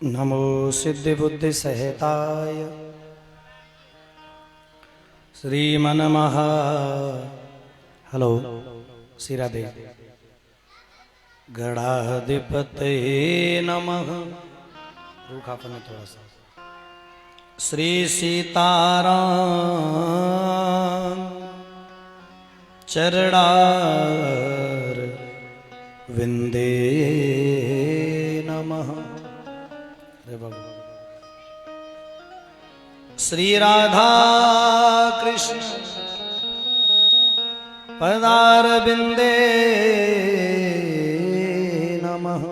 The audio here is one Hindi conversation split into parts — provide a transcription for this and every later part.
नमो सिद्धिबुद्धि सहिताय श्रीमन्महा हेलो श्रीराधे गणाधिपतये नमः। रूखापन में थोड़ा सा श्री सीताराम चरणार विंदे नमः। श्री राधा कृष्ण पदारविंदे नमः।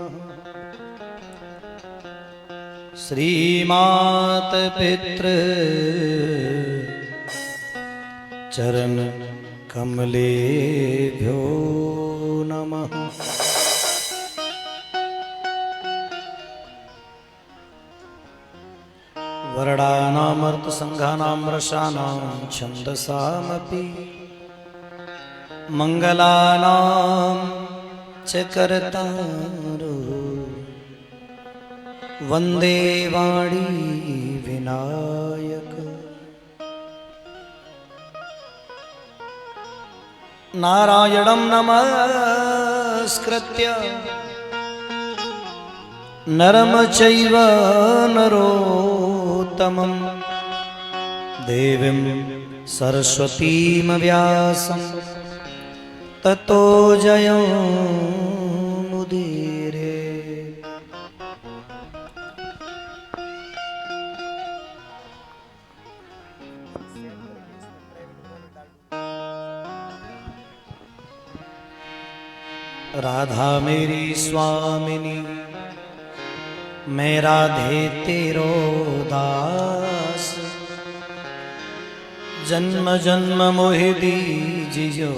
श्रीमात पितृ चरण कमलेभ्यो नमः। वर्णानामर्थ संघानां रसानां छन्दसामपि मंगलानां च कर्तारो वन्दे वाणी विनायक। नारायणं नमस्कृत्य नरं चैव नरोत्तमं देवीं सरस्वतीं व्यासं ततो जयमुदीरये। राधा मेरी स्वामिनी मैं राधे तेरो दास। जन्म जन्म मोहि दीजियो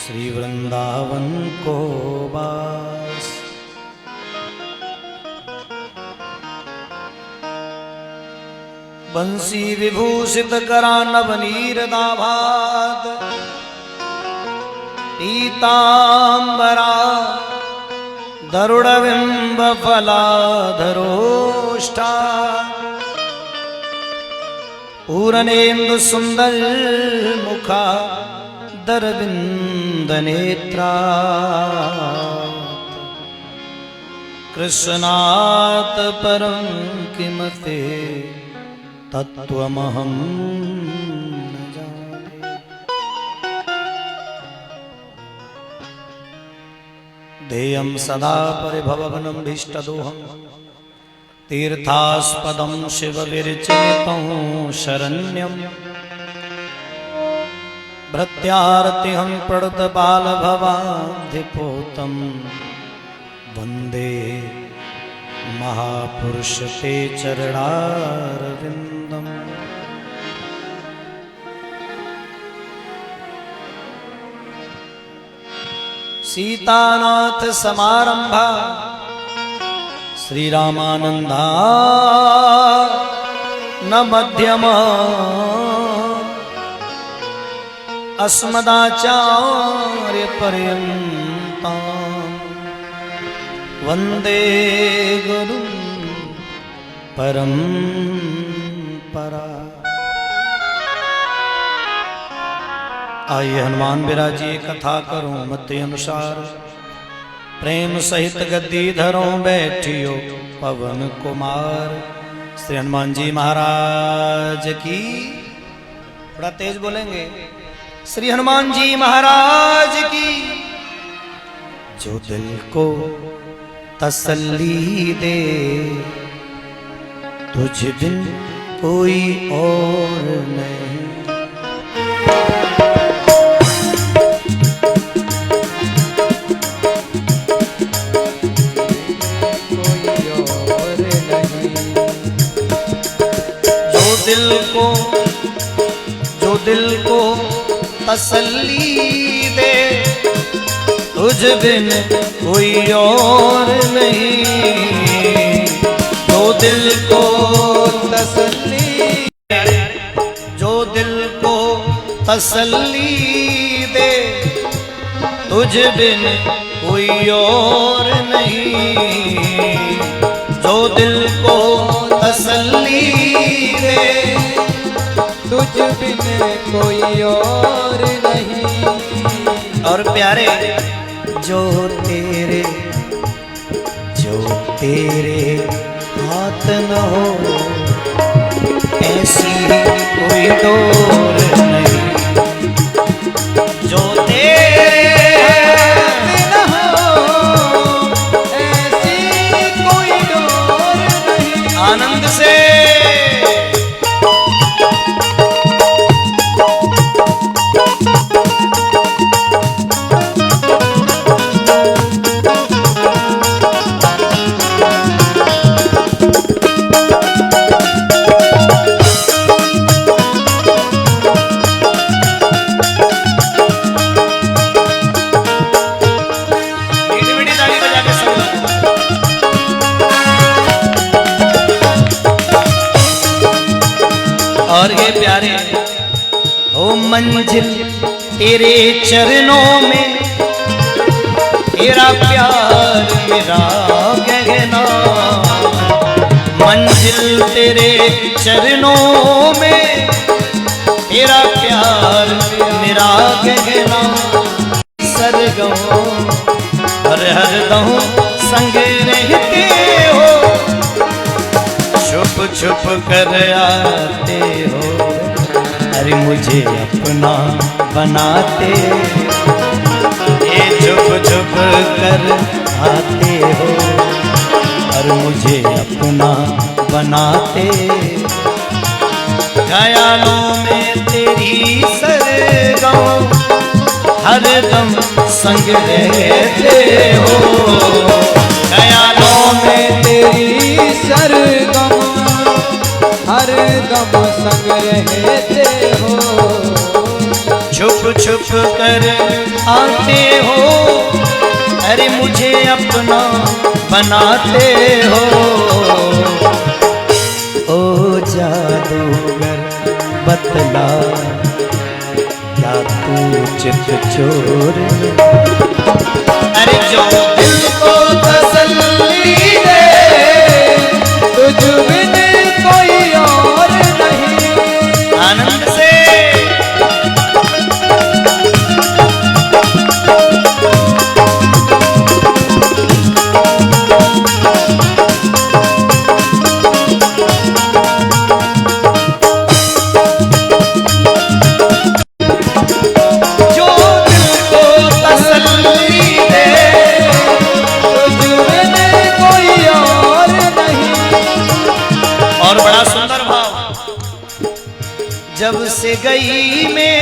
श्री वृंदावन को वास। बंसी विभूषित करा नवनीर दाभात पीतांबरा गरुड़बिंब फलाधरोष्ठा पूर्णेन्दु सुंदर मुखा दरविंद नेत्रा। कृष्णात् परं किमते तत्त्वमहं न जाने। ध्येयं सदा परिभवघ्नं भीष्टदोहं तीर्थास्पदं शिवविरचितं शरण्यं। भृत्यार्तिहं प्रणतबालभवाब्धिपोतं वन्दे महापुरुष ते चरणारविन्दम्। सीतानाथ समारंभा श्री रामानंदा न मध्यमा अस्मदाचार्य पर्यंता वंदे गुरु परंपरा। आइए हनुमान विराजिए कथा करूं मत अनुसार। प्रेम सहित गद्दी धरो बैठियो पवन कुमार। श्री हनुमान जी महाराज की। थोड़ा तेज बोलेंगे। श्री हनुमान जी महाराज की। जो दिल को तसल्ली दे तुझ बिन कोई और नहीं। जो दिल को तसल्ली दे तुझ बिन कोई और नहीं। जो दिल को तसल्ली दे तुझ बिन कोई और नहीं। बिन कोई और नहीं। और प्यारे जो तेरे हाथ न हो ऐसी कोई डोर नहीं। जो तेरे न हो ऐसी कोई डोर नहीं। आनंद से और ये प्यारे ओ मंजिल तेरे चरणों में, तेरा प्यार मेरा गहना। मंजिल तेरे चरणों में, तेरा प्यार मेरा गहना। सरगम हरदम संग रहते हो, छुप छुप कर आते हो। अरे मुझे अपना बनाते, ये छुप छुप कर आते हो और मुझे अपना बनाते। ख्यालों में तेरी सरगम हरदम संग रहते हो। ख्यालों में तेरी सरगम हरदम संग रहते हो। छुप छुप कर आते हो, अरे मुझे अपना बनाते हो। ओ जादूगर बतला क्या तू चित चोर। अरे जो दिल को तसल्ली दे, तुझ बिन कोई और नहीं। आनंद से जब से गई मैं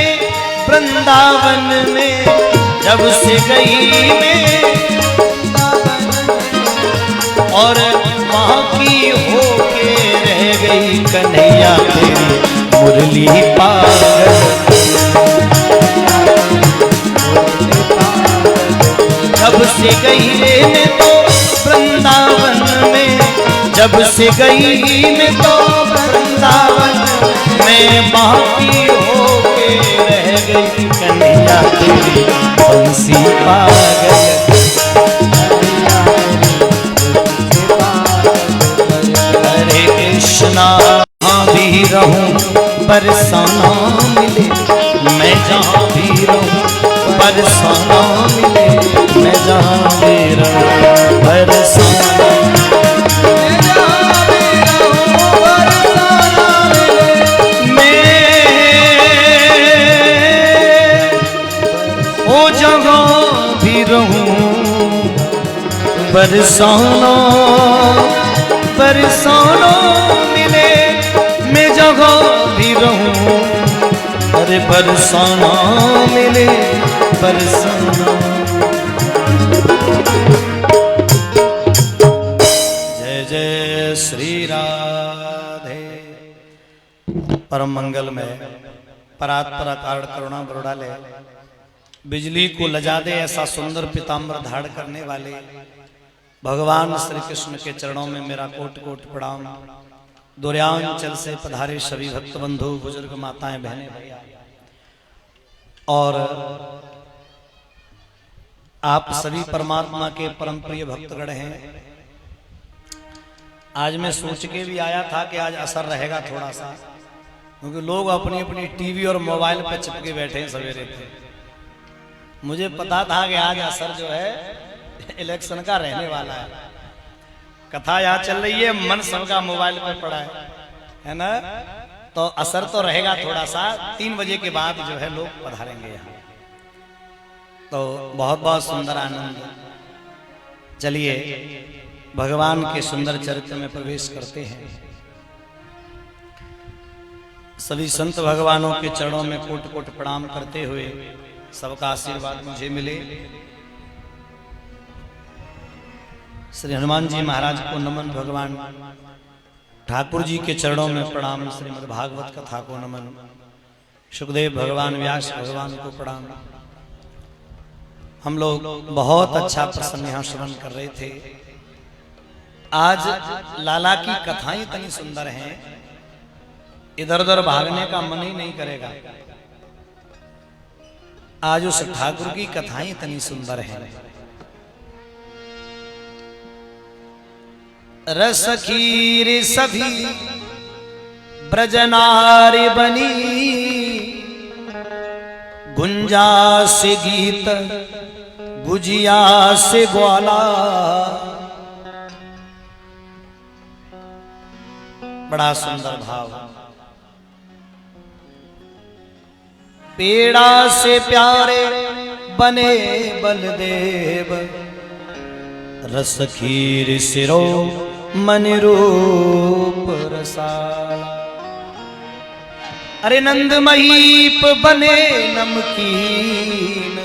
वृंदावन में, जब से गई मैं और वहाँ की होके रह गई कन्हैया तेरी मुरली पागल। जब से गई रे मैं तो वृंदावन में, जब से गई मैं तो वृंदावन में, बाकी होके रह गई कन्हैया तेरी बंसी पागल। हरे कृष्णा जहाँ भी रहूं बरसाना मिले, मैं जहाँ भी रहूं बरसाना मिले, मैं जहाँ भी रहूं बरसाना। बरसाना बरसाना मिले, मैं जगह भी रहूं। अरे बरसाना मिले बरसाना। जय जय श्री राधे। परम मंगल में परात्पर कारण करुणा बरुड़ाले, बिजली को लजा दे ऐसा सुंदर पीताम्बर धारण करने वाले भगवान श्री कृष्ण के चरणों में मेरा कोट कोट प्रणाम। दुर्यांचल से पधारे सभी भक्त बंधु, बुजुर्ग, माताएं, बहनें, भैया और आप सभी परमात्मा के परम प्रिय भक्तगण हैं। आज मैं सोच के भी आया था कि आज असर रहेगा थोड़ा सा, क्योंकि लोग अपनी अपनी टीवी और मोबाइल पर चिपके बैठे हैं सवेरे थे। मुझे पता था कि आज असर जो है इलेक्शन का रहने वाला है, कथा यहाँ चल रही है, मन सबका मोबाइल पर पड़ा है ना, तो असर तो रहेगा थोड़ा सा। 3 बजे के बाद जो है लोग पधारेंगे यहाँ, तो बहुत बहुत सुंदर आनंद। चलिए भगवान के सुंदर चरित्र में प्रवेश करते हैं। सभी संत भगवानों के चरणों में कोट कोट प्रणाम करते हुए सबका आशीर्वाद मुझे मिले। श्री हनुमान जी महाराज को नमन, भगवान ठाकुर जी के चरणों में प्रणाम, श्रीमद् भागवत कथा को नमन, सुखदेव भगवान, व्यास भगवान को प्रणाम। हम लोग बहुत अच्छा प्रसंग यहाँ श्रवण कर रहे थे। आज लाला की कथाएं इतनी सुंदर हैं, इधर उधर भागने का मन ही नहीं करेगा। आज उस ठाकुर की कथाएं इतनी सुंदर हैं। रस खीर सभी ब्रजनारी बनी, गुंजा से गीत गुजिया से ग्वाला। बड़ा सुंदर भाव। पेड़ा से प्यारे बने बलदेव, रस खीर सिरो मन रूप रसाला। अरे नंद महीप बने नमकीन,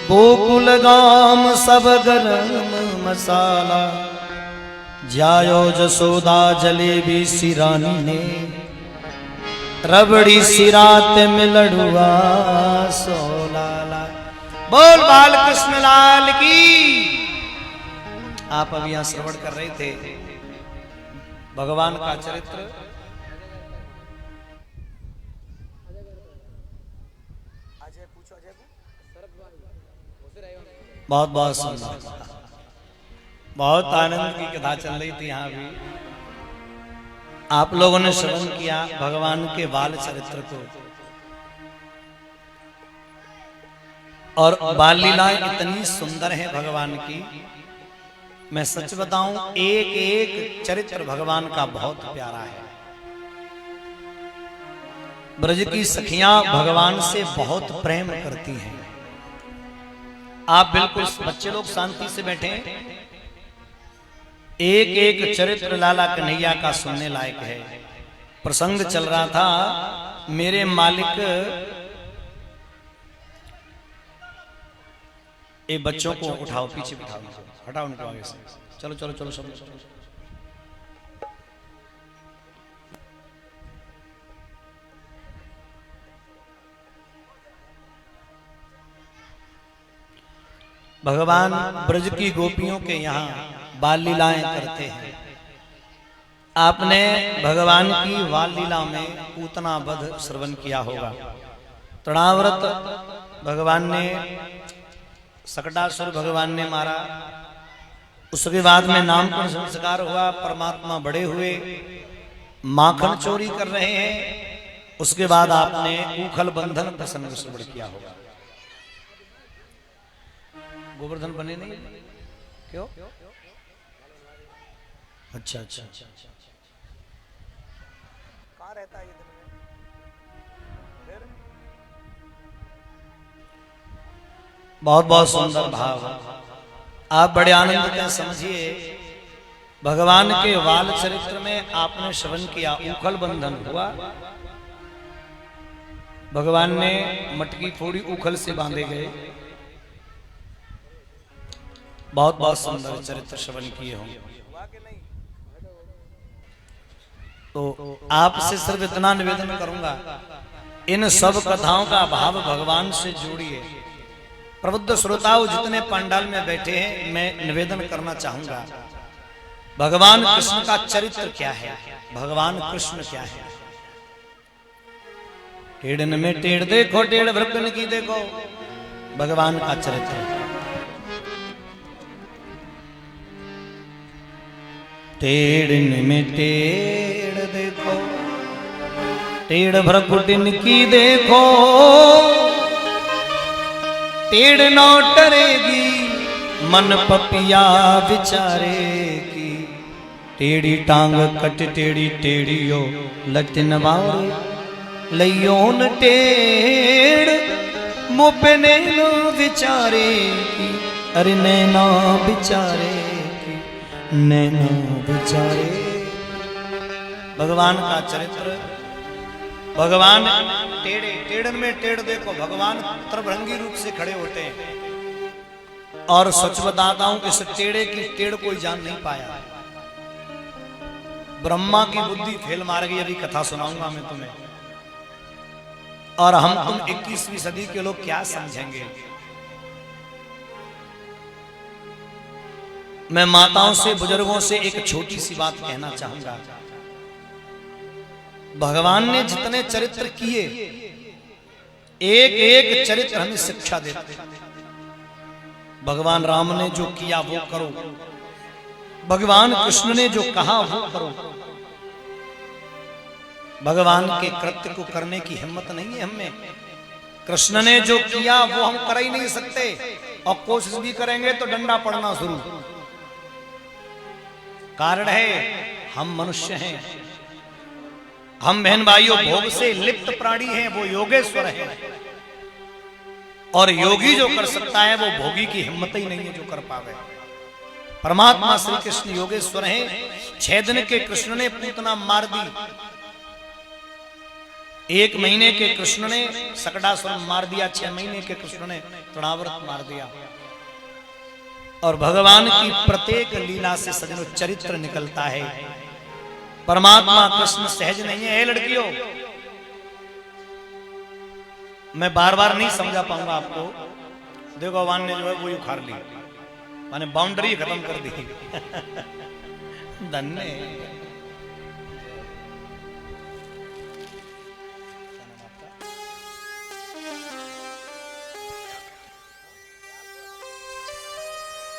गोकुल गाम सब गरम मसाला। जायो जसोदा जलेबी सिरानी ने, रबड़ी सिरात में लड़ुआ सोलाला। बोल बाल कृष्ण लाल की। आप अभी यहां श्रवण कर रहे थे भगवान का चरित्र। बहुत बहुत सुंदर, बहुत आनंद की कथा चल रही थी यहाँ भी। आप लोगों ने श्रवण किया भगवान के बाल चरित्र को, और बाल लीलाएं इतनी सुंदर हैं भगवान की। मैं सच बताऊं, एक एक चरित्र भगवान का बहुत प्यारा है। ब्रज की सखियां भगवान से बहुत प्रेम करती हैं। आप बिल्कुल बच्चे लोग शांति से बैठे, एक एक चरित्र लाला कन्हैया का सुनने लायक है। प्रसंग चल रहा था, मेरे मालिक ये बच्चों को उठाओ, पीछे बिठाओ, हटाओ उनको आगे से। चलो चलो चलो सब चलो। भगवान ब्रज की गोपियों के यहाँ बाल लीलाएं करते हैं। आपने भगवान की बाल लीला में पूतना वध श्रवण किया होगा। तृणाव्रत भगवान ने, सकटासुर भगवान ने मारा, उसके बाद में नामकरण संस्कार हुआ, परमात्मा बड़े हुए, माखन चोरी कर रहे हैं। उसके बाद आपने उखल बंधन प्रसंग श्रवण किया होगा। गोवर्धन बने नहीं क्यों? अच्छा अच्छा, कहाँ रहता है ये दिन में? बहुत बहुत सुंदर भाव। आप बड़े आनंद के समझिए, भगवान के बाल चरित्र में आपने श्रवण किया, उखल बंधन हुआ। भगवान ने मटकी फोड़ी, उखल से बांधे गए। बहुत बहुत सुंदर चरित्र श्रवण किए होंगे। तो आपसे सिर्फ इतना निवेदन करूंगा, इन सब कथाओं का भाव भगवान से जोड़िए। प्रबुद्ध श्रोताओं जितने पंडाल में बैठे हैं, मैं निवेदन करना चाहूंगा, भगवान कृष्ण का चरित्र क्या है, भगवान कृष्ण क्या है। टेढ़न में टेढ़ देखो, टेढ़ भ्रकन की देखो, भगवान का चरित्र। टेढ़ में टेढ़ देखो, टेढ़ भ्रकुटिन की देखो, टेढ़ न टरेगी, मन पपिया विचारे की। टेढ़ी टांग कट टेढ़ी टेढ़ियो लटिन बारे, लयोन टेढ़ मुपे नैना विचारे की। अरे नैना विचारे की, नैना विचारे। भगवान का चरित्र, भगवान टेढ़े, टेढ़न में टेढ़ देखो, भगवान त्रिभंगी रूप से खड़े होते हैं। और सच बताता हूं इस टेढ़े की टेढ़ कोई जान नहीं पाया। ब्रह्मा की बुद्धि फेल मार गई। अभी कथा सुनाऊंगा मैं तुम्हें। और हम तुम 21वीं सदी के लोग क्या समझेंगे। मैं माताओं से, बुजुर्गों से एक छोटी सी बात कहना चाहूंगा। भगवान ने जितने चरित्र किए, एक एक चरित्र हमें शिक्षा देते। भगवान राम ने जो किया वो करो, भगवान कृष्ण ने जो कहा वो करो। भगवान के कृत्य को करने की हिम्मत नहीं है हमें। कृष्ण ने जो किया वो हम कर ही नहीं सकते, और कोशिश भी करेंगे तो डंडा पड़ना शुरू। कारण है हम मनुष्य हैं, हम बहन भाइयों भोग से लिप्त प्राणी हैं, वो योगेश्वर है। और योगी जो कर सकता है वो भोगी की हिम्मत ही नहीं है जो कर पावे। परमात्मा श्री कृष्ण योगेश्वर हैं। 6 दिन के कृष्ण ने पूतना मार दी, 1 महीने के कृष्ण ने सकटासुर मार दिया, 6 महीने के कृष्ण ने तृणावर्त मार दिया। और भगवान की प्रत्येक लीला से सजनो चरित्र निकलता है। परमात्मा कृष्ण सहज नहीं है। लड़कियों, मैं बार बार नहीं समझा पाऊंगा आपको। देखो भगवान ने जो है वो उखाड़ ली, माने बाउंड्री खत्म कर दी। धन्य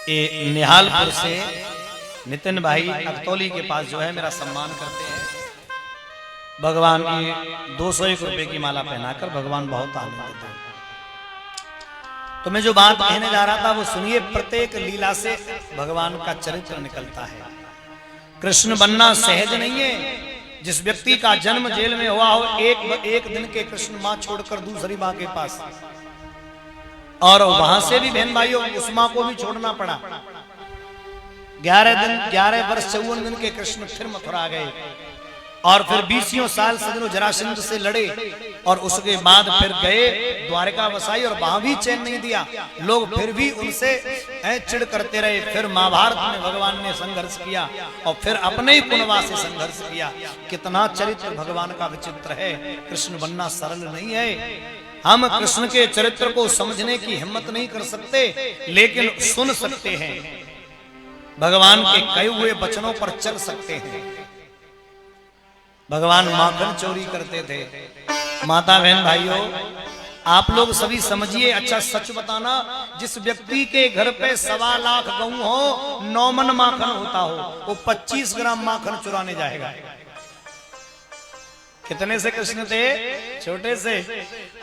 ये निहालपुर से नितिन भाई अकतौली के पास जो है मेरा सम्मान करते हैं। भगवान की 201 रुपए की माला पहनाकर भगवान बहुत आनंदित हैं। तो मैं जो बात कहने जा रहा था वो सुनिए। प्रत्येक लीला से भगवान का चरित्र निकलता है। कृष्ण बनना सहज नहीं है। जिस व्यक्ति का जन्म जेल में हुआ हो, एक दिन के कृष्ण मां छोड़कर दूसरी मां के पास, और वहां से भी बहन भाइयों उस मां को भी छोड़ना पड़ा। 11 वर्ष 54 दिन के कृष्ण फिर मथुरा गए, और फिर 20 साल सजनों जरासंध से लड़े, और उसके बाद फिर गए द्वारका बसाई, और वहां भी चैन नहीं दिया। लोग फिर भी उनसे चिढ़ करते रहे। फिर महाभारत में भगवान ने संघर्ष किया, और फिर अपने ही कुनवा से संघर्ष किया। कितना चरित्र भगवान का विचित्र है। कृष्ण बनना सरल नहीं है। हम कृष्ण के चरित्र को समझने की हिम्मत नहीं कर सकते, लेकिन सुन सकते हैं। भगवान के कहे हुए वचनों पर चल सकते हैं। भगवान माखन चोरी करते थे। माता बहन भाइयों, आप लोग सभी समझिए। अच्छा सच बताना, जिस व्यक्ति के घर पे 1.25 लाख गऊ हो, 9 मन माखन होता हो, वो 25 ग्राम माखन चुराने जाएगा। कितने से कृष्ण थे? छोटे से।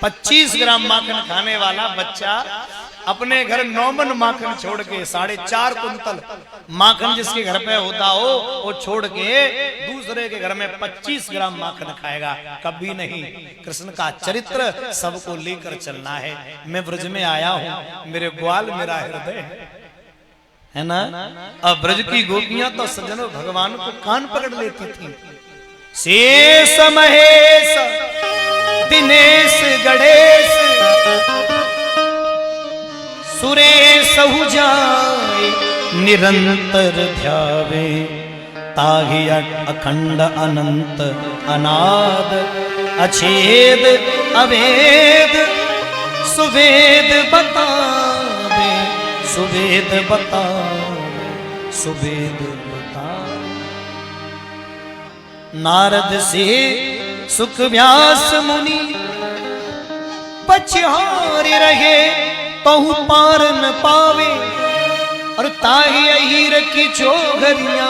25 ग्राम माखन खाने वाला बच्चा अपने घर 9 मन माखन छोड़ के 4.5 कुंतल माखन जिसके घर पे होता हो वो छोड़ के दूसरे के घर में 25 ग्राम माखन खाएगा। कभी नहीं। कृष्ण का चरित्र सबको लेकर चलना है। मैं ब्रज में आया हूँ, मेरे ग्वाल मेरा हृदय है ना। अब ब्रज की गोपियां तो सज्जनों भगवान को कान पकड़ लेती थी। शेष महेश दिनेश गणेश सुरेश जाए निरंतर ध्यावे, ताहि अखंड अनंत अनाद अछेद अभेद सुवेद बतावे, सुवेद बतावे, सुवेद बतावे। नारद से सुख व्यास मुनि पछारे रहे, पहु पार न पावे। और ताही अहीर की चोघरिया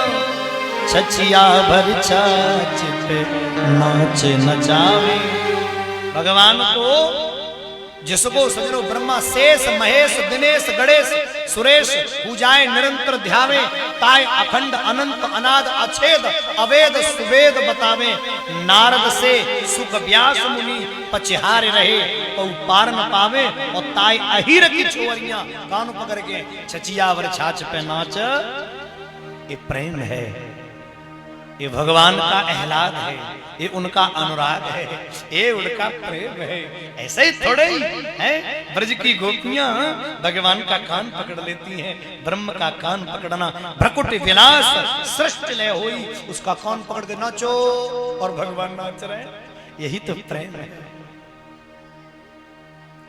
छछिया भर छाछ पे नाच नचावे। भगवान को जिसको सजनो ब्रह्मा शेष महेश दिनेश गणेश सुरेश पूजाएं निरंतर ध्यावे, ताय अखंड अनंत अनाद अछेद अवेद सुवेद बतावे। नारद से सुख व्यास मुनि पचिहार रहे तो पार न पावे, और ताय अहिर की छोरियां कान पकड़ के छचिया वर छाछ पे नाच। ये प्रेम है, ये भगवान का एहलाद है, ये उनका अनुराग है, ये उनका प्रेम है। ऐसे ही थोड़े ही है ब्रज की गोपियां भगवान का कान पकड़ लेती हैं। ब्रह्म का कान पकड़ना भ्रकुट विलास सृष्टि लय हुई, उसका कान पकड़ के नाचो और भगवान नाच रहे, यही तो प्रेम है।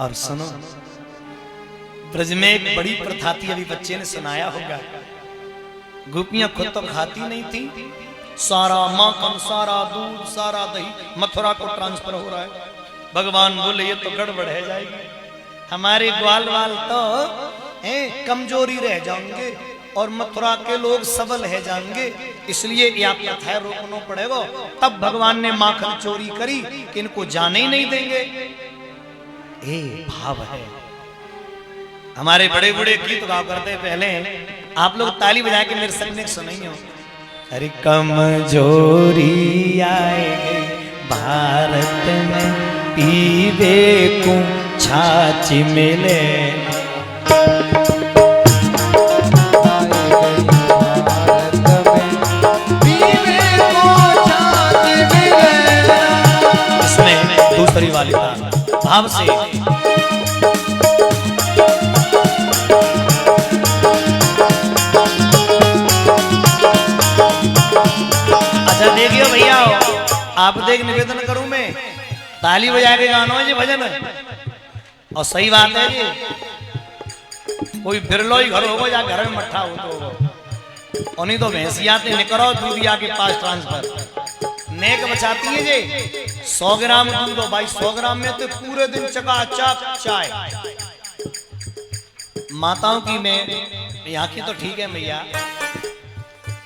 और सुनो, ब्रज में एक बड़ी प्रथा थी, अभी बच्चे ने सुनाया होगा। गोपियां खुद तो खाती नहीं थी, सारा माखन सारा दूध सारा दही मथुरा को ट्रांसफर हो रहा है। भगवान बोले ये तो गड़बड़ है जाएगी, हमारे ग्वाल वाल तो कमजोरी रह जाएंगे और मथुरा के लोग सबल है जाएंगे, इसलिए ये आप कथा रोकना पड़ेगा। तब भगवान ने माखन चोरी करी कि इनको जाने ही नहीं देंगे। ये भाव है। हमारे बड़े बड़े गीत गाओ करते पहले, आप लोग ताली बजा के मेरे संग में सुनाइए। अरे कमजोरी आए भारत में पीवे को छाछ मिले। इसमें दूसरी वाली भाव से देखियो भैया, आप देख निवेदन करूं मैं, ताली बजा के गाना है जी भजन है। और सही बात है जी, कोई बिरलो ही घर होगा या घर में मट्ठा हो तो, और नहीं तो भैंसिया निकलो दूधिया के पास ट्रांसफर नेक बचाती है जी। 100 ग्राम दूध हो भाई, 100 ग्राम में तो पूरे दिन चकाचक चाय। माताओं की मैं यहाँ की तो ठीक है भैया,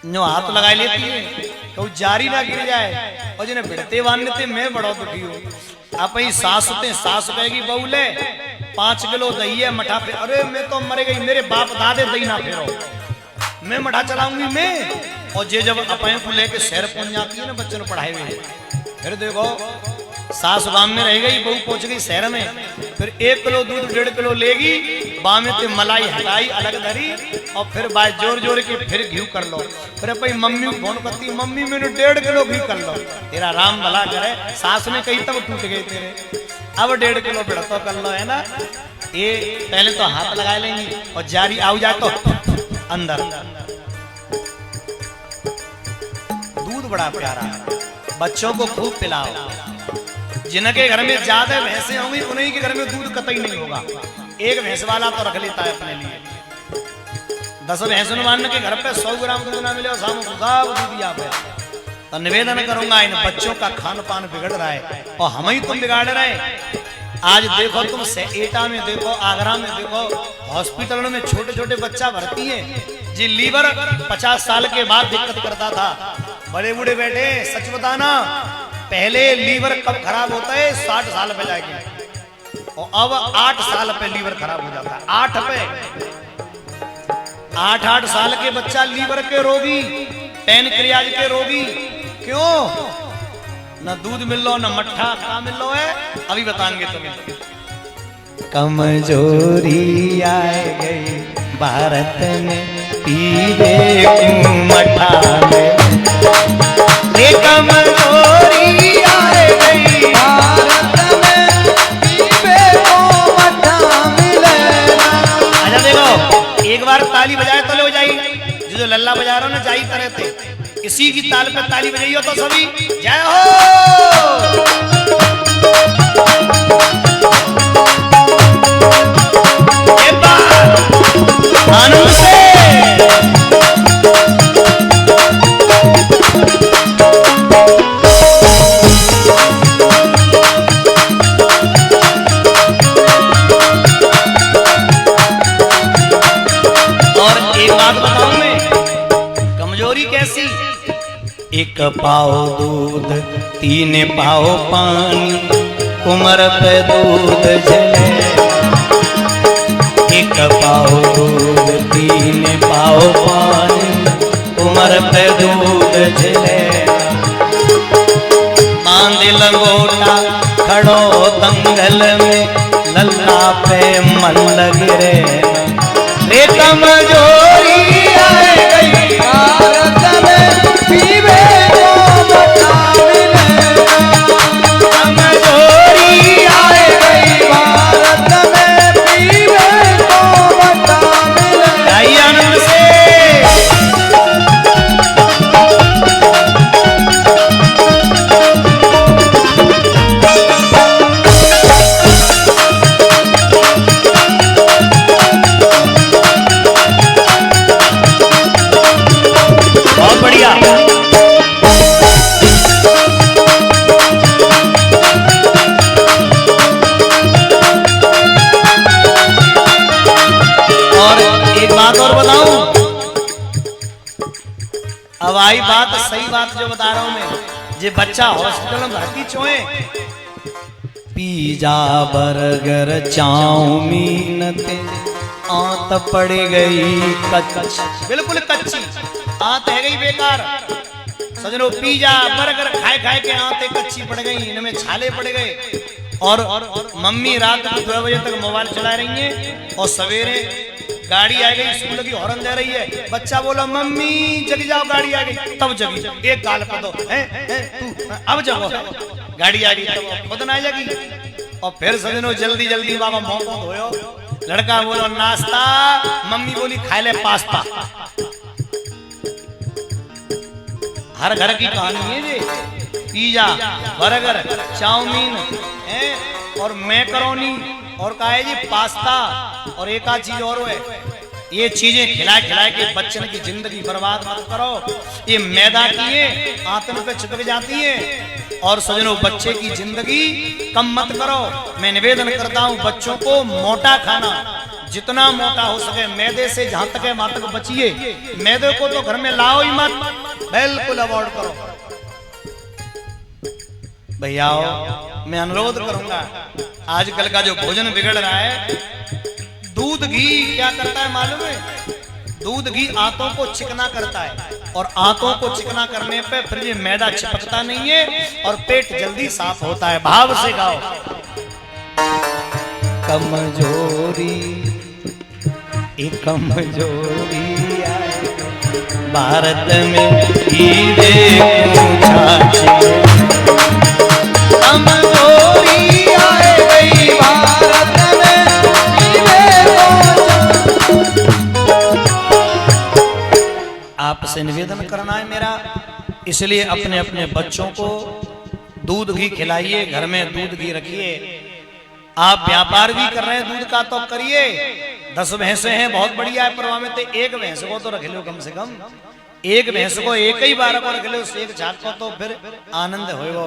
जो हाथ लगा लेती है तो जारी ना गिर जाए, और जिन्हें भिड़ते बांधने थे मैं बड़ा दुखी हूँ। आप ही सास कहेगी बहू ले 5 किलो दही है मठा पे, अरे मैं तो मर गई, मेरे बाप दादे दही ना फेरो, मैं मठा चलाऊंगी मैं। और जे जब अपने को लेके शहर पहुंच जाती है ना बच्चों ने पढ़ाए हुए, फिर देखो सास बाम में रह गई, बहू पहुंच गई शहर में, फिर 1 किलो दूध 1.5 किलो लेगी, बाम में ते मलाई हटाई अलग धरी, और फिर बाय जोर जोर के फिर घी कर लो। फिर भाई मम्मी को फोन करती, मम्मी मैंने 1.5 किलो घी कर लो। तेरा राम भला करे, सास ने कही तब टूट गए तेरे, अब 1.5 किलो भिड़तो कर लो, है ना। ये पहले तो हाथ लगा लेंगी और जारी आउ जाए तो अंदर। दूध बड़ा प्यारा है, बच्चों को खूब पिलाओ। जिनके घर में ज्यादा भैंसे होंगी उन्हीं के घर में दूध कतई नहीं होगा। एक भैंस वाला तो रख लेता है अपने लिए, 10 भैंसों मान के घर पे 100 ग्राम दूध ना मिले और सामू दूध दिया पे। तो निवेदन करूंगा, इन बच्चों का खान पान बिगड़ रहा है और हम ही तुम बिगाड़ रहे। आज देखो तुम एटा में देखो, आगरा में देखो, हॉस्पिटलों में छोटे छोटे बच्चा भर्ती है जी। लीवर 50 साल के बाद दिक्कत करता था। बड़े बूढ़े बैठे, सच बताना, पहले लीवर कब खराब होता है 60 साल पे जाके, और अब 8 साल पे लीवर खराब हो जाता है। 8 साल के बच्चा लीवर के रोगी, पैनक्रियाज के रोगी। क्यों? न दूध मिल लो, न मट्ठा का मिल लो है, अभी बताएंगे तुम्हें। कमजोरी आए गई भारत में पीवे मठा में, कमजोरी आए गई भारत में पीवे मठा मिले। अच्छा देखो, एक बार ताली बजाए तो ले जाई, जो लल्ला बजा रहा हो ना जाई तरह थे, इसी की ताल पे ताली बजाइयो तो सभी जय हो। एक बार आनंद से एक पाव दूध 3 पाव पानी उमर पे दूध जले। एक पाव दूध 3 पाव पानी उमर पे दूध जले। बांध लंगोटा खड़ो दंगल में लल्ला पे मन लगे रे कमजोरी आए गई भारत में पीवे को बता मिले। कमजोरी आए गई भारत में पीवे को बता मिले। आई आनंद से बहुत बढ़िया। और एक बात और बताऊं, अब आई बात, सही बात जो बता रहा हूं मैं। जे बच्चा हॉस्पिटल में भर्ती छोए, पिज्जा बर्गर चाउमीन ते आंत पड़ गई कच्ची, बिल्कुल कच्ची आंत है गई बेकार। सजनो पिज्जा बर्गर खाए खाए के आंतें कच्ची पड़ गई, इनमें छाले पड़ गए। और मम्मी रात को 2 बजे तक मोबाइल चला रही है और सवेरे गाड़ी आ गई, स्कूल की हॉर्न दे रही है। बच्चा बोला मम्मी जग जाओ, गाड़ी आ गई। तब जगी, एक गाल पर दो तू अब जगो, गाड़ी आ गई तब खुद ना जगी। और फिर सजनो जल्दी जल्दी बाबा मुंह को धोयो। लड़का बोलो नाश्ता, मम्मी बोली खाए ले पास्ता। हर घर की कहानी है ये, पिज्जा बर्गर चाउमीन और मैकरोनी और का है जी पास्ता और एक आध चीज और है। ये चीजें खिला खिला के बच्चन की जिंदगी बर्बाद मत करो। ये मैदा की है, आंतन पे चिपक जाती है। और सजनों बच्चे की जिंदगी कम मत करो। मैं निवेदन करता हूँ बच्चों को मोटा खाना, जितना मोटा हो सके। मैदे से जहां तक है वहां तक बचिए। मैदे को तो घर में लाओ ही मत, बिल्कुल अवॉइड करो। भैया मैं अनुरोध करूंगा, आजकल का जो भोजन बिगड़ रहा है, दूध घी क्या करता है मालूम है? दूध घी आंतों को चिकना करता है और आंतों को चिकना करने पे फिर ये मैदा चिपकता नहीं है और पेट जल्दी साफ होता है। भाव से गाओ। कमजोरी एक कमजोरी आए भारत में कमजोरी आए गई भारत में पीवे को। आपसे निवेदन करना है मेरा, इसलिए अपने अपने बच्चों को दूध घी खिलाइए, घर में दूध घी रखिए। आप व्यापार भी कर रहे हैं दूध का तो करिए। 10 भैंसे हैं बहुत बढ़िया है, परवा में तो एक भैंस को तो रख लो, कम से कम एक भैंस को एक ही बार को रख लो, एक छाप को तो फिर आनंद होगा।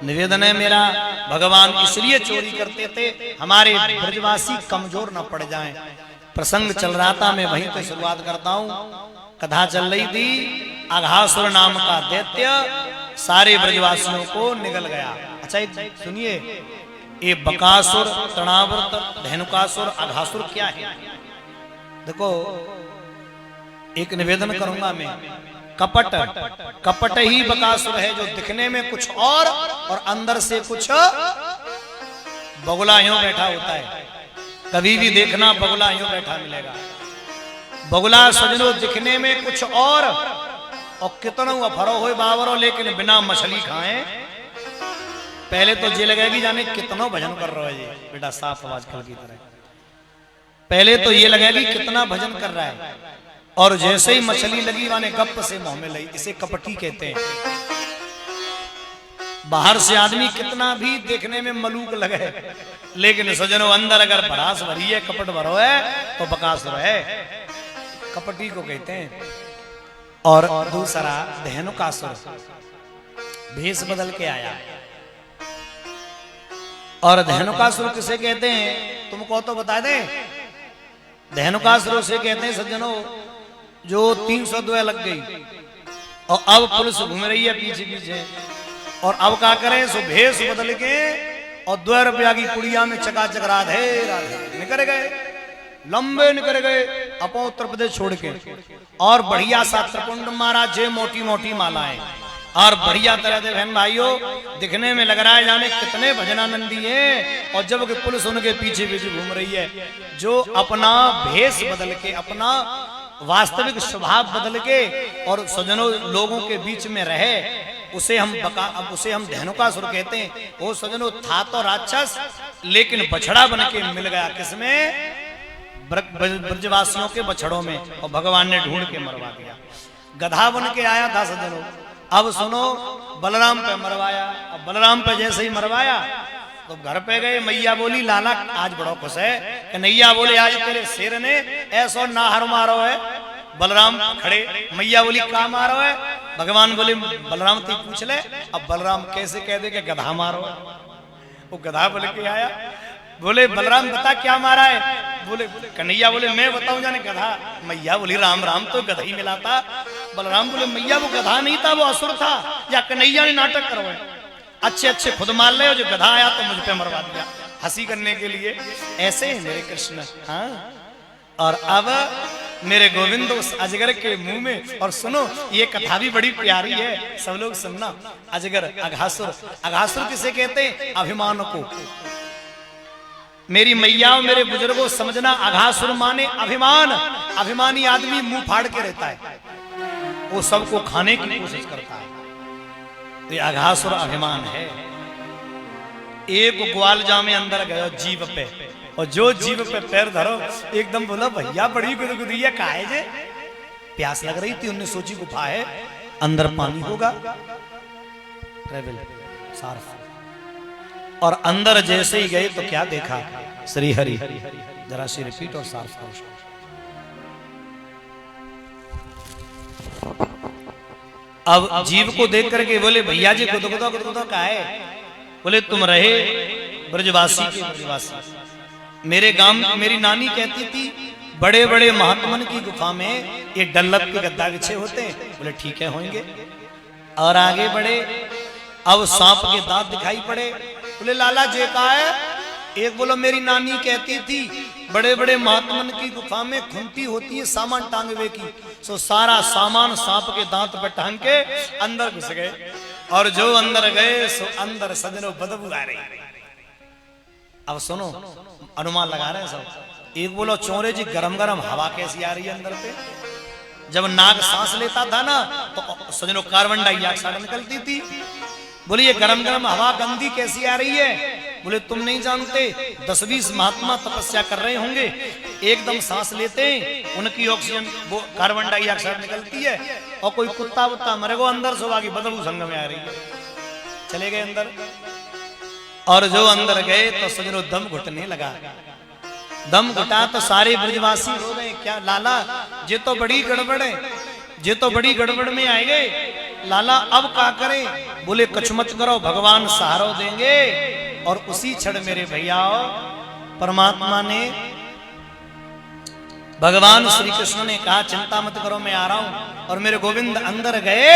निवेदन है मेरा, भगवान इसलिए चोरी करते थे हमारे ब्रजवासी कमजोर न पड़ जाएं। प्रसंग चल रहा था, मैं वहीं से शुरुआत करता हूँ। कथा चल रही थी, अघासुर नाम का दैत्य सारे ब्रजवासियों को निगल गया। अच्छा सुनिए, ये बकासुर, तृणावर्त, धेनुकासुर, अघासुर क्या है? देखो एक निवेदन करूंगा मैं, कपट कपट ही बकासुर है, जो दिखने में कुछ और अंदर से कुछ बगुला यूं बैठा होता है। कभी भी देखना बगुला यूं बैठा मिलेगा। बगुला सजनो दिखने में कुछ और कितना अफरो हो बाबरो, लेकिन बिना मछली खाए पहले तो ये लगेगी जाने कितना भजन कर रहा है ये बेटा, साफ आवाज कल की तरह। पहले तो ये लगेगी कितना भजन कर रहा है, और जैसे ही मछली लगी माने गप से मुंह में लगी। इसे कपटी कहते हैं। बाहर से आदमी कितना भी देखने में मलूक लगे, लेकिन सजनों अंदर अगर भरास भरी है, कपट भरो है, तो बकासुर है, कपटी को कहते हैं। और दूसरा धेनुकासुर, भेष बदल के आया। और धेनुकासुर किसे कहते हैं तुमको तो बता दें। धेनुकासुर से कहते हैं सज्जनों जो 302 लग गई, और अब पुलिस घूम रही है पीछे पीछे। और अब क्या करें, सो भेष बदल के और 2 रुपया की पुड़िया में चकाचक राधे राधे निकल गए, लंबे निकल गए अपो उत्तर प्रदेश छोड़ के। और बढ़िया सा त्रिपुंड महाराज जे मोटी मोटी मालाएं और बढ़िया तरह से बहन भाइयों दिखने में लग रहा है जाने कितने भजनानंदी हैं। और जब कि पुलिस उनके पीछे पीछे घूम रही है, जो अपना भेष बदल के, अपना वास्तविक स्वभाव बदल के और सज्जनों लोगों के बीच में रहे, उसे हम धेनुकासुर कहते हैं। वो सज्जनों था तो राक्षस, लेकिन बछड़ा बन के मिल गया किसमें, ब्रजवासियों के बछड़ों में, और भगवान ने ढूंढ के मरवा दिया। गधा बन के आया था सज्जनों। अब सुनो, बलराम पे मरवाया। अब बलराम पे जैसे ही मरवाया तो घर पे गए, मैया बोली लाला आज बड़ा खुश है। कन्हैया बोले आज तेरे शेर ने ऐसो नाहर मारो है। बलराम खड़े, मैया बोली का मारो है। भगवान बोले बलराम तू पूछ ले। अब बलराम कैसे कह दे कि गधा मारो है। वो गधा बोल के आया, बोले बलराम बता क्या मारा है। बोले कन्हैया बोले मैं बताऊं जाने गधा। मैया बोली राम राम तो गधा ही मिला था। बलराम बोले मैया वो गधा नहीं था, वो असुर था, या कन्हैया ने नाटक करवाया। अच्छे अच्छे खुद मार ले, जो गधा आया तो मुझ पे मरवा दिया हंसी करने के लिए। ऐसे हैं मेरे कृष्ण। हाँ, और अब मेरे गोविंद उस अजगर के मुंह में। और सुनो ये कथा भी बड़ी प्यारी है, सब लोग सुनना। अजगर अघासुर, अघासुर किसे कहते हैं, अभिमान को। मेरी मैया और मेरे बुजुर्गों समझना, अघासुर माने अभिमान। अभिमानी आदमी मुंह फाड़ के रहता है, वो सबको खाने की कोशिश करता है। तो ये अघासुर अभिमान है। एक ग्वाल जामे अंदर गयो जीव पे, और जो जीव पे पैर धरो एकदम बोला भैया बड़ी गुदगुदी काहे जे। प्यास लग रही थी, उनने सोची गुफा है अंदर पानी होगा, ट्रेवल सार्फ। और अंदर जैसे ही गए तो क्या देखा, श्री हरि। जरा सी रिपीट और सार्फ करो। अब जीव को देख करके बोले भैया जी गुदगुदा गुदगुदा का है। बोले तुम रहे ब्रजवासी के ब्रजवासी। मेरे गांव मेरी नानी कहती थी बड़े बड़े महात्मन की गुफा में ये डल्लप के गद्दा बिछे होते हैं। बोले ठीक है होंगे। और आगे बढ़े, अब सांप के दांत दिखाई पड़े। बोले लाला जे का है। एक बोलो मेरी नानी कहती थी बड़े बड़े महात्मन की गुफा में खुंती होती है सामान टांगवे की। सो सारा सामान सांप के दांत पे टांग के अंदर घुस गए। और जो अंदर गए सो अंदर सजनों बदबू आ रही। अब सुनो अनुमान लगा रहे हैं सब। एक बोलो चोरे जी गरम गरम हवा कैसी आ रही है अंदर पे। जब नाग सांस लेता था ना तो सजनों कार्बन डाइऑक्साइड निकलती थी। बोले ये गरम गरम हवा गंदी कैसी आ रही है। बोले तुम नहीं जानते 10-20 महात्मा तपस्या कर रहे होंगे, एकदम सांस लेते हैं उनकी ऑक्सीजन वो कार्बन डाइऑक्साइड निकलती है, और कोई कुत्ता वुत्ता मरे वो अंदर सुबह की बदबू संग में आ रही है। चले गए अंदर, और जो अंदर गए तो सजनों दम घुटने लगा। दम घुटा तो सारे ब्रजवासी रो गए, क्या लाला ये तो बड़ी गड़बड़ है, ये तो बड़ी गड़बड़ में आए गए। लाला अब क्या करें। बोले कुछ मत करो, भगवान सहारो देंगे। और उसी क्षण मेरे भैया परमात्मा ने, भगवान श्री कृष्ण ने कहा चिंता मत करो मैं आ रहा हूं। और मेरे गोविंद अंदर गए।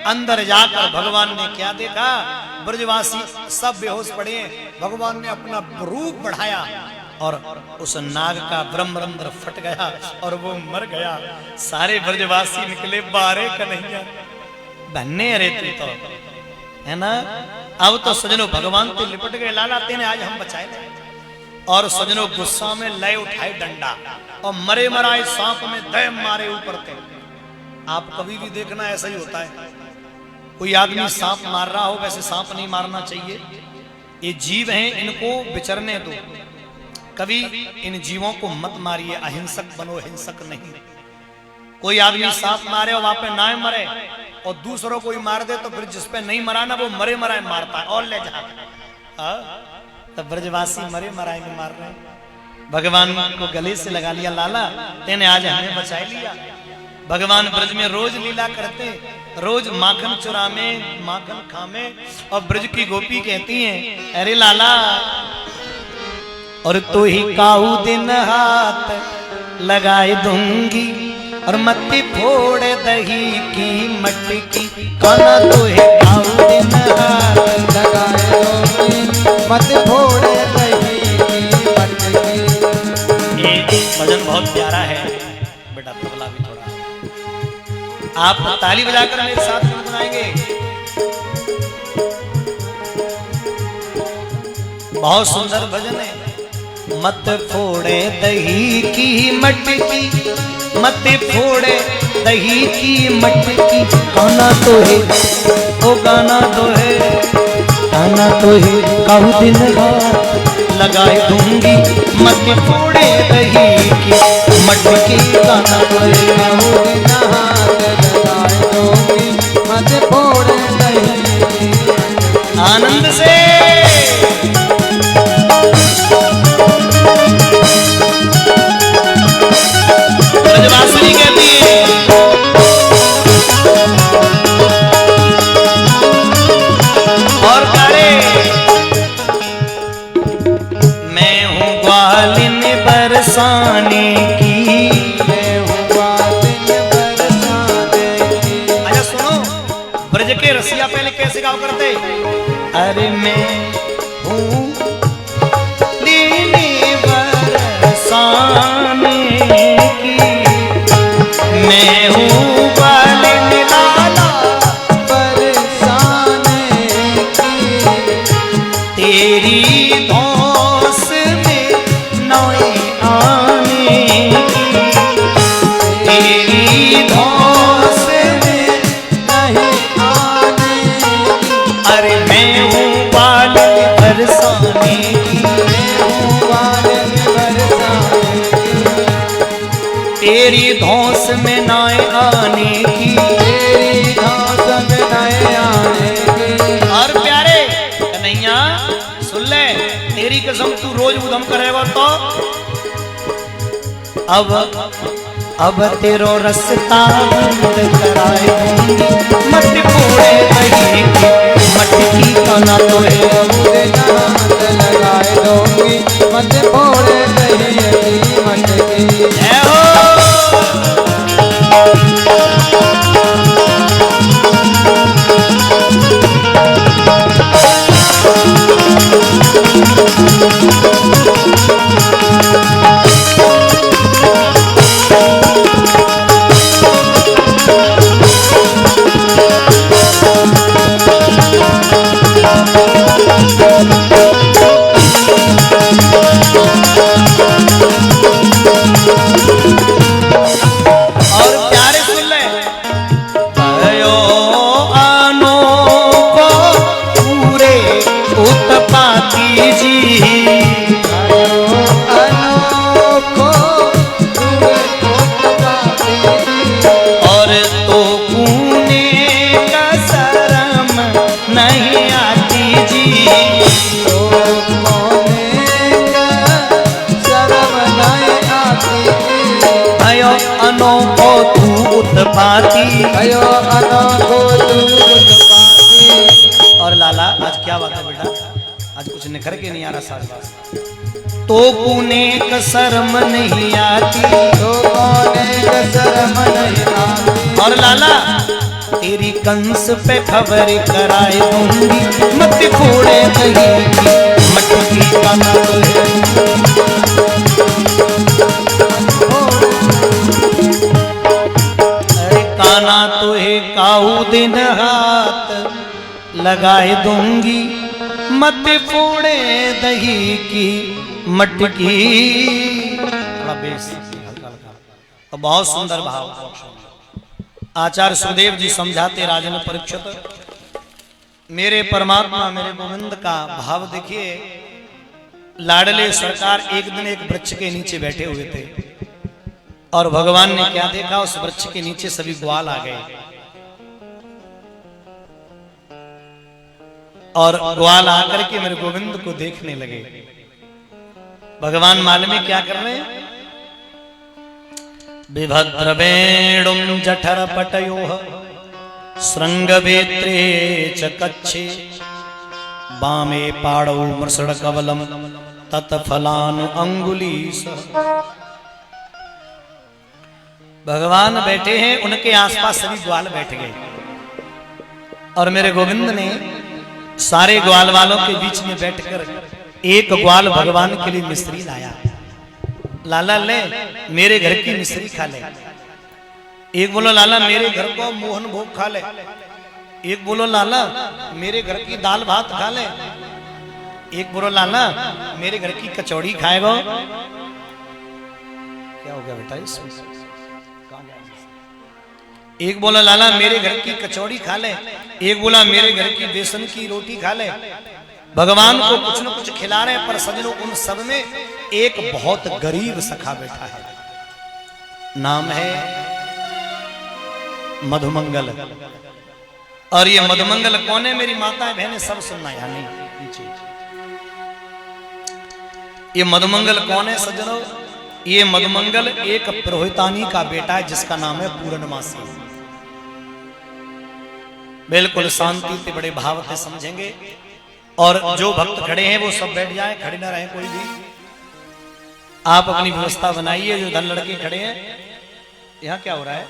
अंदर जाकर भगवान ने क्या देखा, ब्रजवासी सब बेहोश पड़े हैं। भगवान ने अपना रूप बढ़ाया और उस नाग का ब्रह्मरंध्र फट गया और वो मर गया। सारे ब्रजवासी निकले बारे कन्हैया बन्ने। अरे तू तो है ना। अब तो सजनों भगवान तो लिपट गए, लाला तेने आज हम बचाए। और सजनों गुस्सा में लय उठाए डंडा और मरे मराए सांप में दय मारे ऊपर थे। आप कभी भी देखना ऐसा ही होता है, कोई आदमी सांप मार रहा हो, वैसे सांप नहीं मारना चाहिए। ये जीव हैं, इनको विचरने दो। कभी इन जीवों को मत मारिए, अहिंसक बनो, हिंसक नहीं। कोई आदमी सांप मारे और वहां पे ना मरे और दूसरों कोई मार दे तो फिर जिस पे नहीं मरा ना वो मरे मराए मारता है और ले जा। तब ब्रजवासी मरे मराए में मार रहे हैं। भगवान को गले से लगा लिया, लाला तेने आज हमें बचा लिया। भगवान ब्रज में रोज लीला करते, रोज माखन चुरामे माखन खामे। और ब्रज की गोपी कहती हैं अरे लाला और तो ही काऊ दिन हाथ लगाए दूंगी, और मत्ती फोड़े दही की मटकी काना तो है काऊ दिन हाथ लगाए दोगी मत फोड़े दही की मटकी। ये भजन बहुत प्यारा है बेटा, तबला भी थोड़ा आप ताली बजाकर मेरे साथ गुनगुनाएंगे। बहुत सुंदर भजन है। मत फोड़े दही की मटकी, मत फोड़े दही की मटकी गाना तो है, ओ गाना तो है, गाना तो है काहू दिन रात लगाए दूंगी मत फोड़े दही की मटकी गाना तो है काहू दिन हाथ लगाए दोगी मत फोड़े दही की मटकी। आनंद से ब्रजवासिनी कहती है और करे मैं हूँ ग्वालिन बरसाने की, मैं हूँ ग्वालिन बरसाने की। अच्छा सुनो, ब्रज के रसिया पहले कैसे गाओ करते, अरे मैं हूँ लीनी बरसाने की, मैं हूँ ग्वालिन लाला बरसाने की। तेरी धौंस में नौए आने की, तेरी धौंस में नहीं आने की। अरे मैं हूँ ग्वालिन बरसाने की, मैं हूँ ग्वालिन बरसाने की। तेरी धौंस में नाए आने की। तेरी घास में नए आने की। और प्यारे कन्हैया सुन ले, तेरी कसम तू रोज उधम करेगा तो अब तेरो रस्ता बंद कराए दूंगी मत फोड़े दही की मटकी गाना तो है। हाथ लगाए दोगी मत फोड़े दही की मटकी। जय हो। और प्यारे सुन ले, भयो अनोखो पूरे उत्पाती जी, अनोखो पूरे उत्पाती जी। और तो कूने का शर्म नहीं आती जी, तो कोने का शर्म नहीं आती जी। भयो अनोखो तू उत्पाती। भयो अनोखो तू उत्पाती। और लाला आज क्या बात है बेटा, आज कुछ निखर के नहीं आ रहा साथ। तो कूने का शर्म नहीं आती। तो कोने का शर्म नहीं आती। और लाला तेरी कंस पे खबर कराए दूंगी मत फोड़े दही की मटकी गाना तो है। अरे काना तो है काऊ दिन हाथ लगाए दूंगी मत फोड़े दही की मटकी। थोड़ा बेस हल्का हल्का और बहुत सुंदर भाव। आचार्य सुखदेव जी समझाते राजन परीक्षित, मेरे परमात्मा मेरे गोविंद का भाव देखिए। लाडले सरकार एक दिन एक वृक्ष के नीचे बैठे हुए थे और भगवान ने क्या देखा, उस वृक्ष के नीचे सभी ग्वाल आ गए और ग्वाल आकर के मेरे गोविंद को देखने लगे। भगवान माल में क्या कर रहे हैं, विभद्रवेणुं जठर पटयोः श्रृंगवेत्रे च कच्छे वामे पाणौ मृषडकवलं तत्फलानु अंगुलीसः। भगवान बैठे हैं, उनके आसपास सभी ग्वाल बैठ गए और मेरे गोविंद ने सारे ग्वाल वालों के बीच में बैठकर एक ग्वाल भगवान के लिए मिश्री लाया। लाला ले मेरे घर की मिश्री खा ले। एक बोलो लाला मेरे घर को मोहन भोग खा ले। एक बोलो लाला मेरे घर की दाल भात खा ले। एक बोलो लाला मेरे घर की कचौड़ी खाएगा। क्या हो गया बेटा इसमें? एक बोला लाला मेरे घर की कचौड़ी खा ले। एक बोला मेरे घर की बेसन की रोटी खा ले। भगवान को कुछ न कुछ खिला रहे, पर सजनों उन सब में एक बहुत गरीब सखा बैठा है, नाम है मधुमंगल। और ये मधुमंगल कौन है? मेरी माताएं बहनें सब सुनना या नहीं पीछे। ये मधुमंगल कौन है सज्जनों? ये मधुमंगल एक पुरोहितानी का बेटा है जिसका नाम है पूर्णमासी। बिल्कुल शांति से बड़े भाव से समझेंगे, और जो भक्त खड़े हैं वो सब बैठ जाएं, खड़े ना रहे कोई भी। आप अपनी व्यवस्था बनाइए। जो धन लड़के खड़े हैं, यहाँ क्या हो रहा है?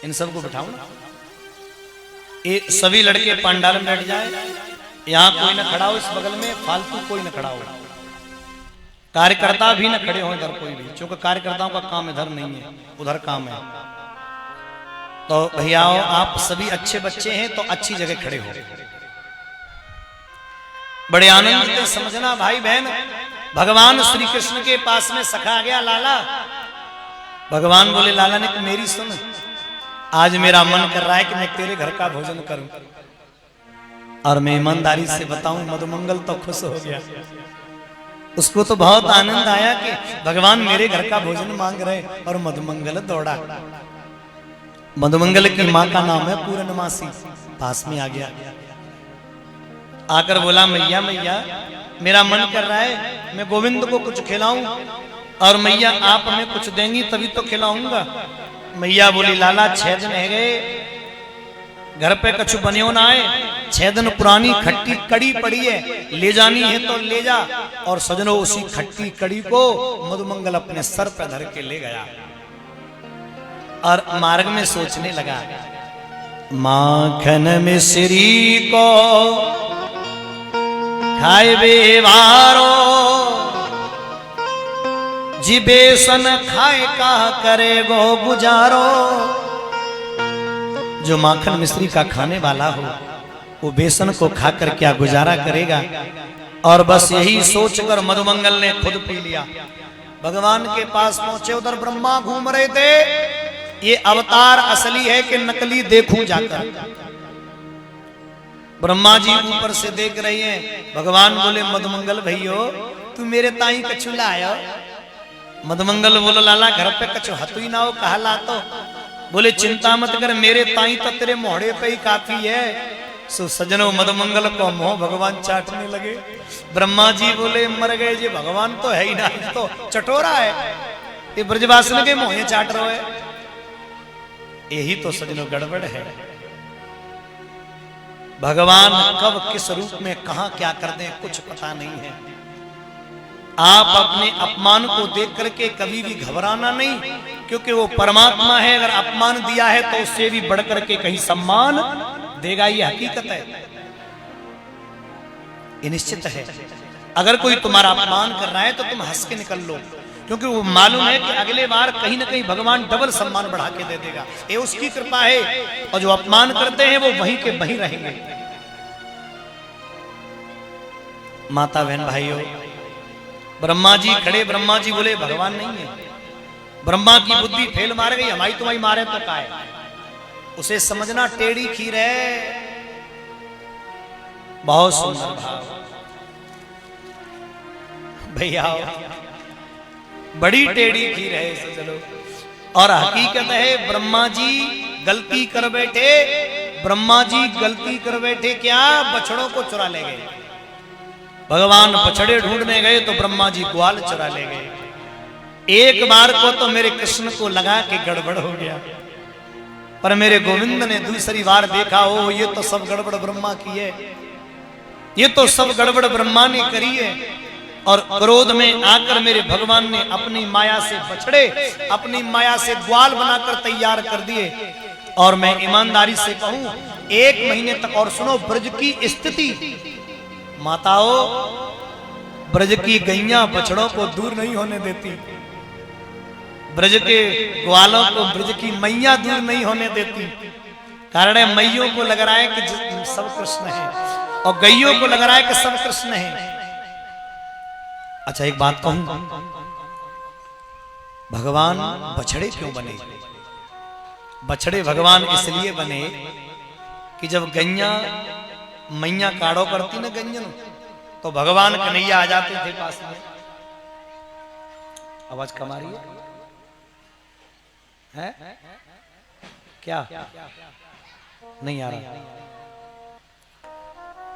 इन सबको बिठाओ ना। ये सभी लड़के पंडाल में बैठ जाए। यहाँ कोई ना खड़ा हो, इस बगल में फालतू कोई ना खड़ा हो। कार्यकर्ता भी ना खड़े हो इधर कोई भी, क्योंकि कार्यकर्ताओं का काम इधर नहीं है, उधर काम है। तो भैया आप सभी अच्छे बच्चे हैं तो अच्छी जगह खड़े हो। बड़े आनंद से समझना भाई बहन, भगवान श्री कृष्ण के पास में सखा गया लाला। भगवान बोले लाला ने मेरी सुन, आज मेरा मन कर रहा है कि मैं तेरे घर का भोजन करूं। और मैं ईमानदारी से बताऊं, मधुमंगल तो खुश हो गया। उसको तो बहुत आनंद आया कि भगवान मेरे घर का भोजन मांग रहे, और मधुमंगल दौड़ा। मधुमंगल की मां का नाम है पूर्णमासी। पास में आ गया, आकर बोला मैया मैया मेरा मन कर रहा है मैं गोविंद को कुछ खिलाऊं, और मैया आप हमें कुछ देंगी तभी तो खिलाऊंगा। मैया बोली लाला 6 दिन है गए, घर पे कछु बनियो ना आए, 6 दिन पुरानी खट्टी कड़ी पड़ी है, ले जानी है तो ले जा। और सजनों उसी खट्टी कड़ी को मधुमंगल अपने सर पर धर के ले गया, और मार्ग में सोचने लगा, माखन मिश्री को खाए बेवारो, जी बेसन खाए का करे गो गुजारो। जो माखन मिश्री का खाने वाला हो वो बेसन को खाकर क्या गुजारा करेगा। और बस यही सोचकर मधुमंगल ने खुद पी लिया। भगवान के पास पहुंचे, उधर ब्रह्मा घूम रहे थे। ये अवतार असली है कि नकली देखूं जाकर। ब्रह्मा जी ऊपर से देख रहे हैं। भगवान बोले मधुमंगल भैयो तू मेरे ताई कछु लायो। मधुमंगल बोलो लाला घर पे कछु हतु ही ना हो, कहा ला तो। बोले चिंता मत कर, मेरे ताई तो तेरे मोहड़े पे ही काफी है। सो सजनों मधुमंगल को मोह भगवान चाटने लगे। ब्रह्मा जी बोले मर गए जी, भगवान तो है ही ना, तो चटोरा है, ये ब्रजवासन के मोहे चाट रहे है। यही तो सजनों गड़बड़ है। भगवान कब किस रूप में कहां क्या कर दें कुछ पता नहीं है। आप अपने अपमान को देख करके कभी भी घबराना नहीं, क्योंकि वो परमात्मा है। अगर अपमान दिया है तो उससे भी बढ़कर के कहीं सम्मान देगा, ये हकीकत है, ये निश्चित है। अगर कोई तुम्हारा अपमान कर रहा है तो तुम हंस के निकल लो, क्योंकि वो मालूम है कि अगले बार कहीं ना कहीं भगवान डबल सम्मान बढ़ा के दे देगा। ये उसकी कृपा है। और जो अपमान करते हैं वो वहीं के वहीं रहेंगे। माता बहन भाइयों, ब्रह्मा जी खड़े। ब्रह्मा जी बोले भगवान नहीं है। ब्रह्मा की बुद्धि फेल मार गई, हमारी तुम्हारी मारे तो का है। उसे समझना टेढ़ी खीर है। बहुत सुंदर भाव भैया, बड़ी टेढ़ी खीर है इसे। चलो, और हकीकत है ब्रह्मा जी गलती कर बैठे। ब्रह्मा जी गलती कर बैठे, क्या बछड़ों को चुरा ले गए। भगवान बछड़े ढूंढने गए तो ब्रह्मा जी ग्वाल चुरा ले गए। एक बार को तो मेरे कृष्ण को लगा कि गड़बड़ हो गया, पर मेरे गोविंद ने दूसरी बार देखा, ओ ये तो सब गड़बड़ ब्रह्मा की है, ये तो सब गड़बड़ ब्रह्मा ने करी है। और क्रोध में आकर मेरे भगवान ने अपनी माया से बछड़े, अपनी माया से ग्वाल बनाकर तैयार कर दिए। और मैं ईमानदारी से कहूं, 1 महीने तक, और सुनो ब्रज की स्थिति, माताओं, ब्रज की गैया बछड़ों को दूर नहीं होने देती, ब्रज के ग्वालों को ब्रज की मैया दूर नहीं होने देती। कारण है, मैयों को लग रहा है कि सब कृष्ण है, और गैयों को लग रहा है कि सब कृष्ण है। अच्छा, एक बात कहूं, भगवान बछड़े क्यों बने? बछड़े भगवान इसलिए बने कि जब गैया मैया काढ़ो करती ना गंजन, तो भगवान कन्हैया आ जाते थे पास में। आवाज कम आ रही है? क्या नहीं आ रहा?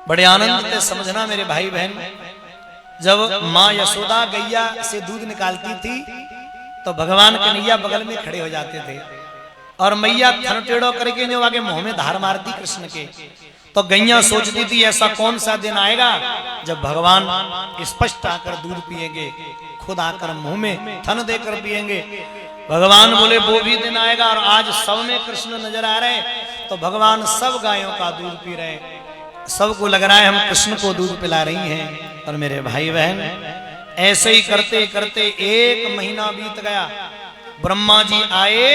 बड़े आनंद से समझना मेरे भाई बहन, जब माँ यशोदा गैया से दूध निकालती थी तो भगवान कन्हैया बगल में खड़े हो जाते थे, और मैया थन टेढ़ो करके जो आगे मुंह में धार मारती कृष्ण के, तो गैया सोचती थी ऐसा कौन सा दिन आएगा जब भगवान स्पष्ट आकर दूध पिएंगे, खुद आकर मुंह में थन देकर पिएंगे। भगवान बोले वो भी दिन आएगा, और आज सब में कृष्ण नजर आ रहे, तो भगवान सब गायों का दूध पी रहे, सबको लग रहा है हम कृष्ण को दूध पिला रही हैं। और मेरे भाई बहन, ऐसे ही करते करते 1 महीना बीत गया। ब्रह्मा जी आए,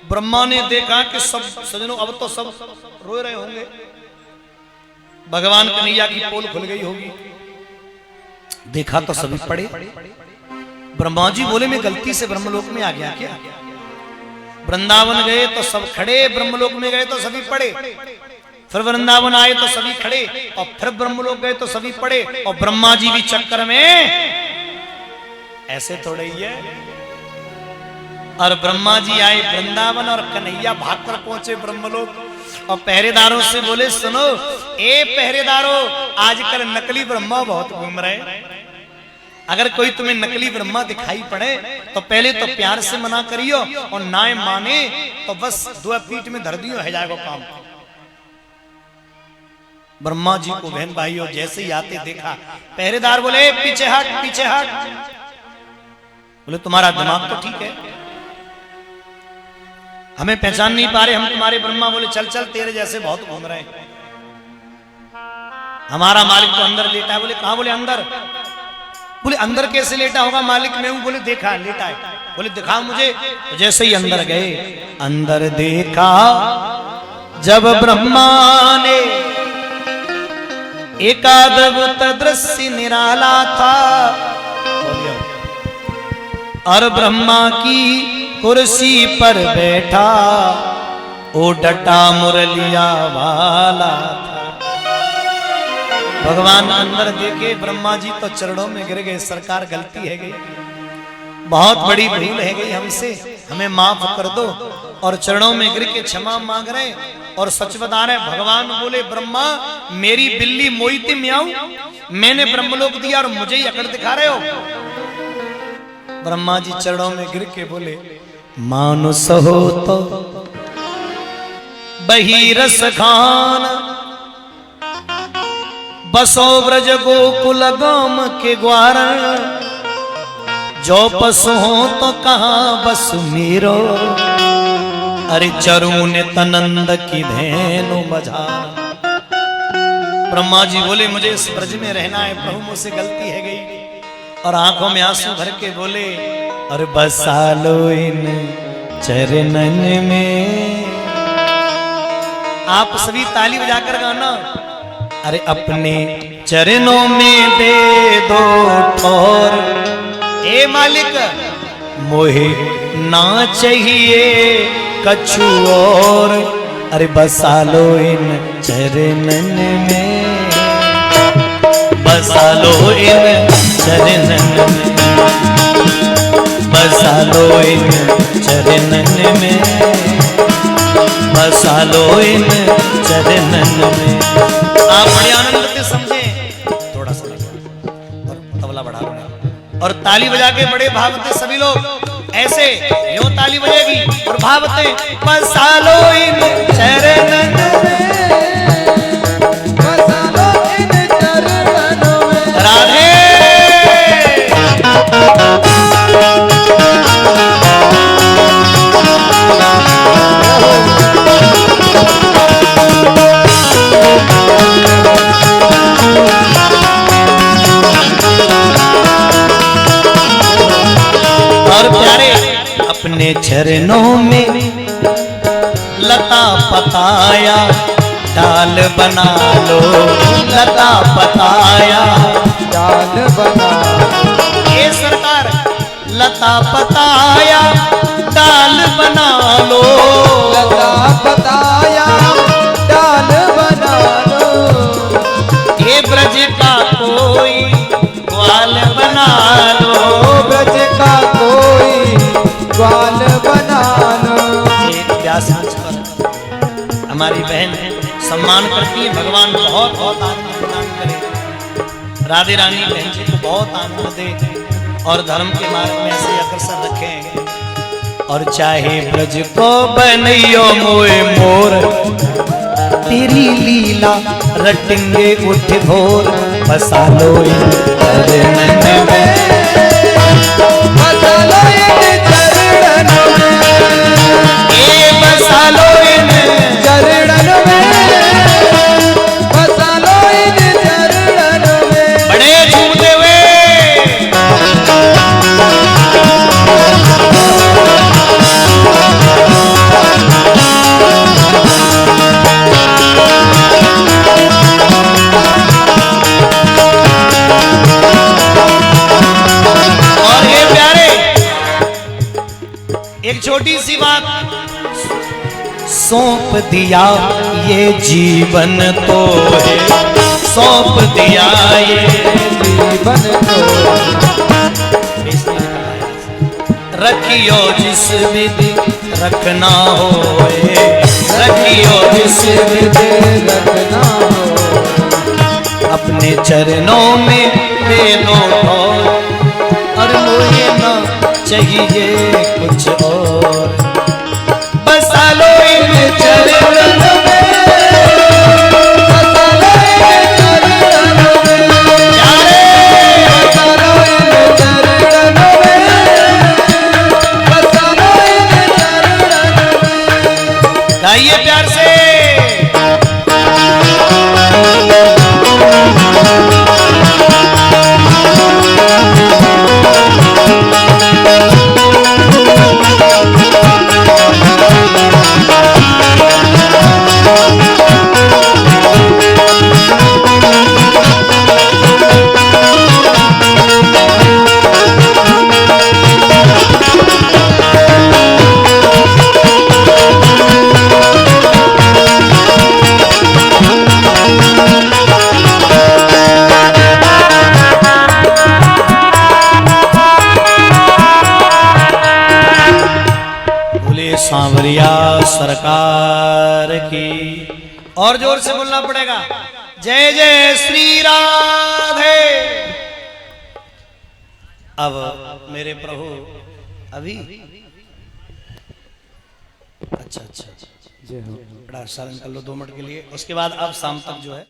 ब्रह्मा ने देखा कि सब सजनों अब तो सब रो रहे होंगे, भगवान कन्हैया की पोल खुल गई होगी। देखा तो सभी पड़े। ब्रह्मा जी बोले मैं गलती से ब्रह्मलोक में आ गया क्या? वृंदावन गए तो सब खड़े, ब्रह्मलोक में गए तो सभी पड़े, फिर वृंदावन आए तो सभी खड़े, और फिर ब्रह्मलोक गए तो सभी पड़े, और ब्रह्मा जी भी चक्कर में ऐसे थोड़े ही है। और ब्रह्मा जी आए वृंदावन, और कन्हैया भागकर पहुंचे ब्रह्मलोक, और पहरेदारों से बोले सुनो ए पहरेदारों, आजकल नकली ब्रह्मा बहुत घूम रहे, अगर कोई तुम्हें नकली ब्रह्मा दिखाई पड़े तो पहले तो प्यार से मना करियो, और ना माने तो बस 2 पीठ में धर दियो, है जाएगा काम। ब्रह्मा जी को बहन भाइयों जैसे ही आते देखा, पहरेदार बोले पीछे हट, पीछे हट। बोले तुम्हारा दिमाग तो ठीक है, हमें पहचान नहीं पा रहे हम तुम्हारे ब्रह्मा? बोले चल चल, तेरे जैसे बहुत घूम रहे हैं, हमारा मालिक तो अंदर लेटा है। बोले कहां? बोले अंदर। बोले अंदर कैसे लेटा होगा? मालिक मैं हूं। बोले देखा लेटा है। बोले दिखा मुझे। तो जैसे ही अंदर गए, अंदर देखा जब ब्रह्मा ने, एक अद्भुत दृश्य निराला था, और ब्रह्मा की कुर्सी पर बैठा ओ डटा मुरलिया वाला था। भगवान अंदर देखे, ब्रह्मा जी तो चरणों में गिर गए, सरकार गलती है गई, बहुत बड़ी भूल है गई हमसे, हमें माफ कर दो। और चरणों में गिर के क्षमा मांग रहे, और सच बता रहे। भगवान बोले ब्रह्मा मेरी बिल्ली मोईती म्याऊं, मैंने ब्रह्मलोक दिया और मुझे ही अकड़ दिखा रहे हो? ब्रह्मा जी चरणों में गिर के बोले मानुष हो तो बहिरस खान, बसो ब्रज गोकुल गाम के ग्वार, जो पशु हो तो कहाँ बस मेरो, अरे चरून तनंद की धेनु बजार। ब्रह्मा जी बोले मुझे इस ब्रज में रहना है प्रभु, मुझसे गलती है गई, और आंखों में आंसू भर के बोले और बसा लो इन चरणन में। आप सभी ताली बजाकर गाना, अरे अपने चरणों में दे दो ठोर, ए मालिक मोहे ना चाहिए कछु और, अरे बसा लो इन चरणन में, बसा लो इन चरणन में, बसा लो इन चरणन में, बसा लो इन चरणन में। आप बड़े आनंद से समझे, थोड़ा सा और तबला बढ़ा लो, और ताली बजा के बड़े भावते सभी लोग ऐसे यूं ताली बजेगी और भावते बसा लो इन चरणन में, बसा लो इन चरणन में, राधे अपने चरणों में लता पताया डाल बना लो, लता पताया डाल बना ये सरकार लता पताया डाल बना लो, लता पताया डाल बना लो, ये ब्रज का कोई ग्वाल बना लो, ब्रज का कोई ग्वाल बना लो। एक व्यास मंच पर हमारी बहन सम्मान करती है, भगवान बहुत बहुत आनंद प्रदान करे, राधे रानी बहन जी को बहुत आनंद दे और धर्म के मार्ग में ऐसे अग्रसर रखें। और चाहे ब्रज को बनइयो मोए मोर, तेरी लीला रटेंगे उठ भोर, बसा लो इन चरणन में, बसा लो इन चरणन में, ए बसा लो इन चरणन में, बसा लो इन चरणन में। बड़े झूमते हुए एक छोटी सी बात, सौंप दिया ये जीवन तो है, सौंप दिया ये जीवन को रखियो जिस विधि रखना हो, रखियो जिस विधि रखना हो, अपने चरणों में दे दो और मुझे ना चाहिए कुछ और, बसा लो इन चरणों में, बसा लो इन चरणन में, बसा लो इन चरणन में, बसा लो इन चरणन में। गाइए प्यार से। सांवरिया सरकार की, और जोर से बोलना पड़ेगा, जय जय श्री राधे। अब मेरे प्रभु अभी अच्छा बड़ा शरण कर लो 2 मिनट के लिए, उसके बाद अब शाम तक जो है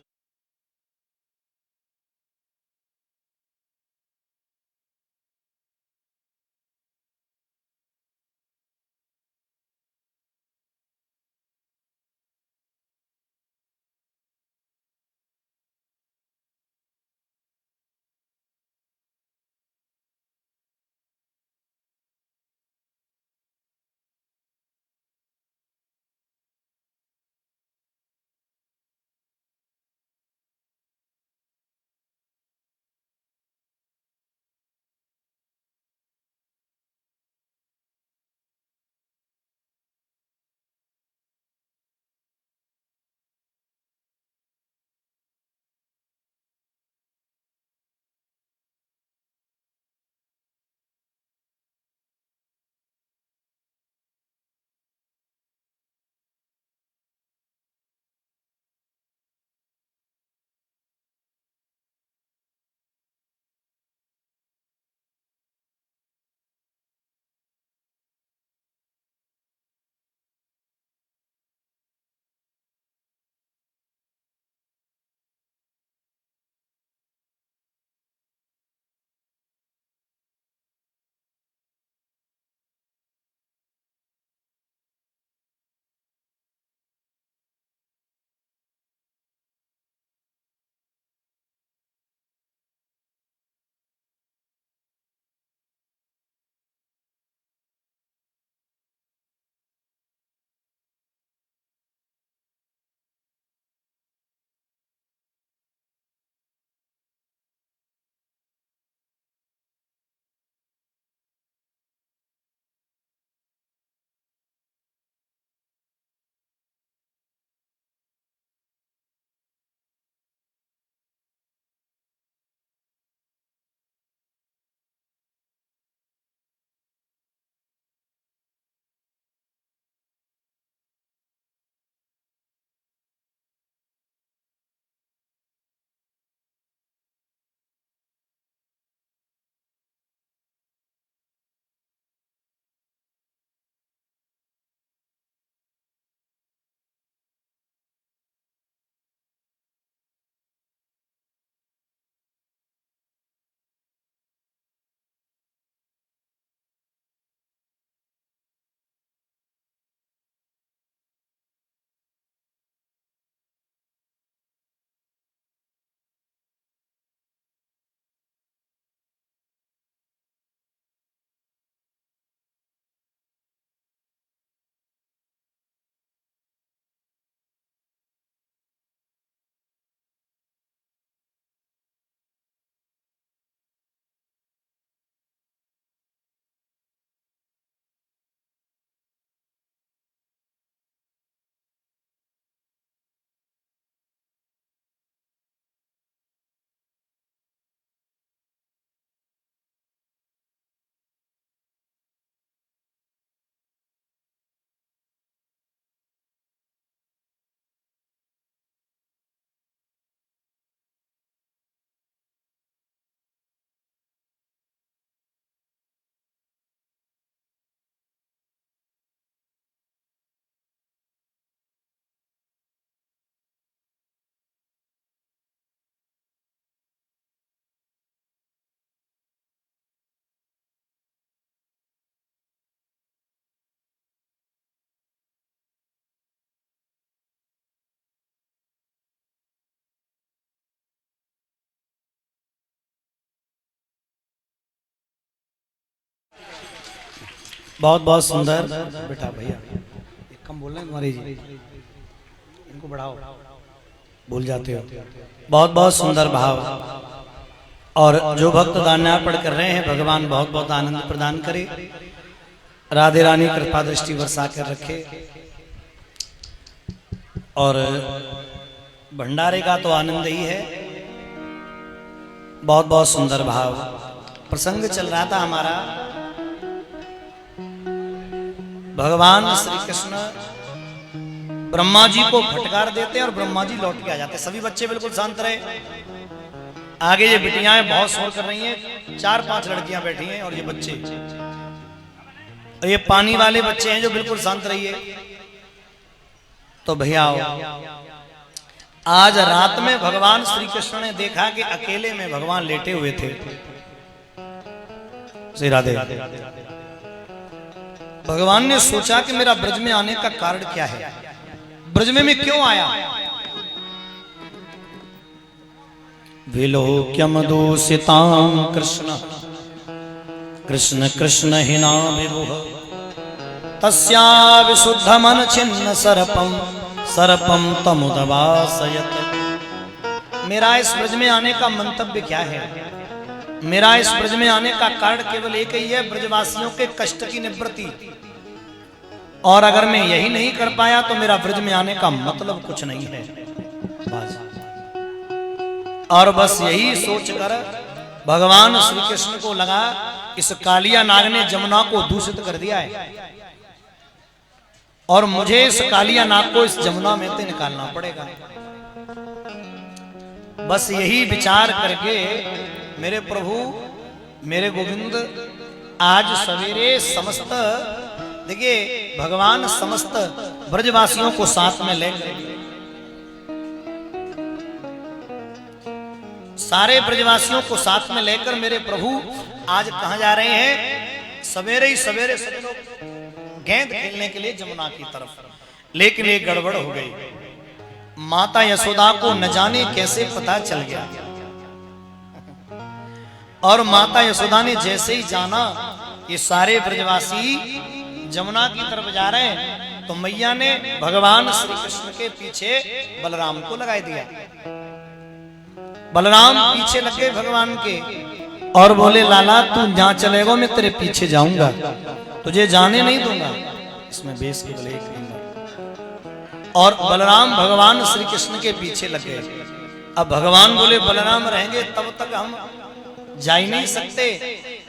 बहुत बहुत सुंदर। बेटा भैया एक कम बोल रहे हैं तुम्हारी जी, इनको बढ़ाओ, भूल जाते हो। बहुत बहुत सुंदर भाव। और जो भक्त दानार्पण कर रहे हैं भगवान बहुत बहुत आनंद प्रदान करे, राधे रानी कृपा दृष्टि वर्षा कर रखे। और भंडारे का तो आनंद ही है। बहुत बहुत सुंदर भाव। प्रसंग चल रहा था हमारा, भगवान श्री कृष्ण ब्रह्मा जी को फटकार देते और ब्रह्मा जी लौट के आ जाते। सभी बच्चे बिल्कुल शांत रहे। आगे ये बिटियां बहुत शोर कर रही हैं, 4-5 लड़कियां बैठी हैं और ये बच्चे, ये पानी वाले बच्चे हैं जो बिल्कुल शांत रहिए। तो भैया आज रात में भगवान श्री कृष्ण ने देखा कि अकेले में भगवान लेटे हुए थे। श्री राधे। भगवान ने सोचा कि मेरा ब्रज में आने का कारण क्या है, ब्रज में मैं क्यों आया। विलोक्यम दूषितां कृष्ण कृष्ण कृष्ण हिना विभुः तस्या विशुद्ध मन छिन्न सर्पम तमुदवासयत। मेरा इस ब्रज में आने का मंतव्य क्या है, मेरा इस ब्रज में आने का कारण केवल एक ही है, ब्रजवासियों के कष्ट की निवृत्ति। और अगर मैं यही नहीं कर पाया तो मेरा ब्रज में आने का मतलब कुछ नहीं है। और बस यही सोचकर भगवान श्री कृष्ण को लगा इस कालिया नाग ने जमुना को दूषित कर दिया है और मुझे इस कालिया नाग को इस जमुना में से निकालना पड़ेगा। बस यही विचार करके मेरे प्रभु मेरे गोविंद आज सवेरे समस्त, देखिए भगवान समस्त ब्रजवासियों को साथ में लेकर, सारे ब्रजवासियों को साथ में लेकर मेरे प्रभु आज कहां जा रहे हैं। सवेरे ही सवेरे सभी लोग गेंद खेलने के लिए जमुना की तरफ। लेकिन एक गड़बड़ हो गई, माता यशोदा को न जाने कैसे पता चल गया। और माता यशोदा ने जैसे ही जाना ये सारे ब्रजवासी जमुना की तरफ जा रहे हैं, तो मैया ने भगवान श्री कृष्ण के पीछे बलराम को लगा दिया। बलराम पीछे लगे भगवान के और बोले लाला तू जहां चलेगा मैं तेरे पीछे जाऊंगा, तुझे जाने नहीं दूंगा। इसमें बेस केवल एक नंबर। और बलराम भगवान श्री कृष्ण के पीछे लग गए। अब भगवान बोले बलराम रहेंगे तब तक हम जा ही नहीं सकते।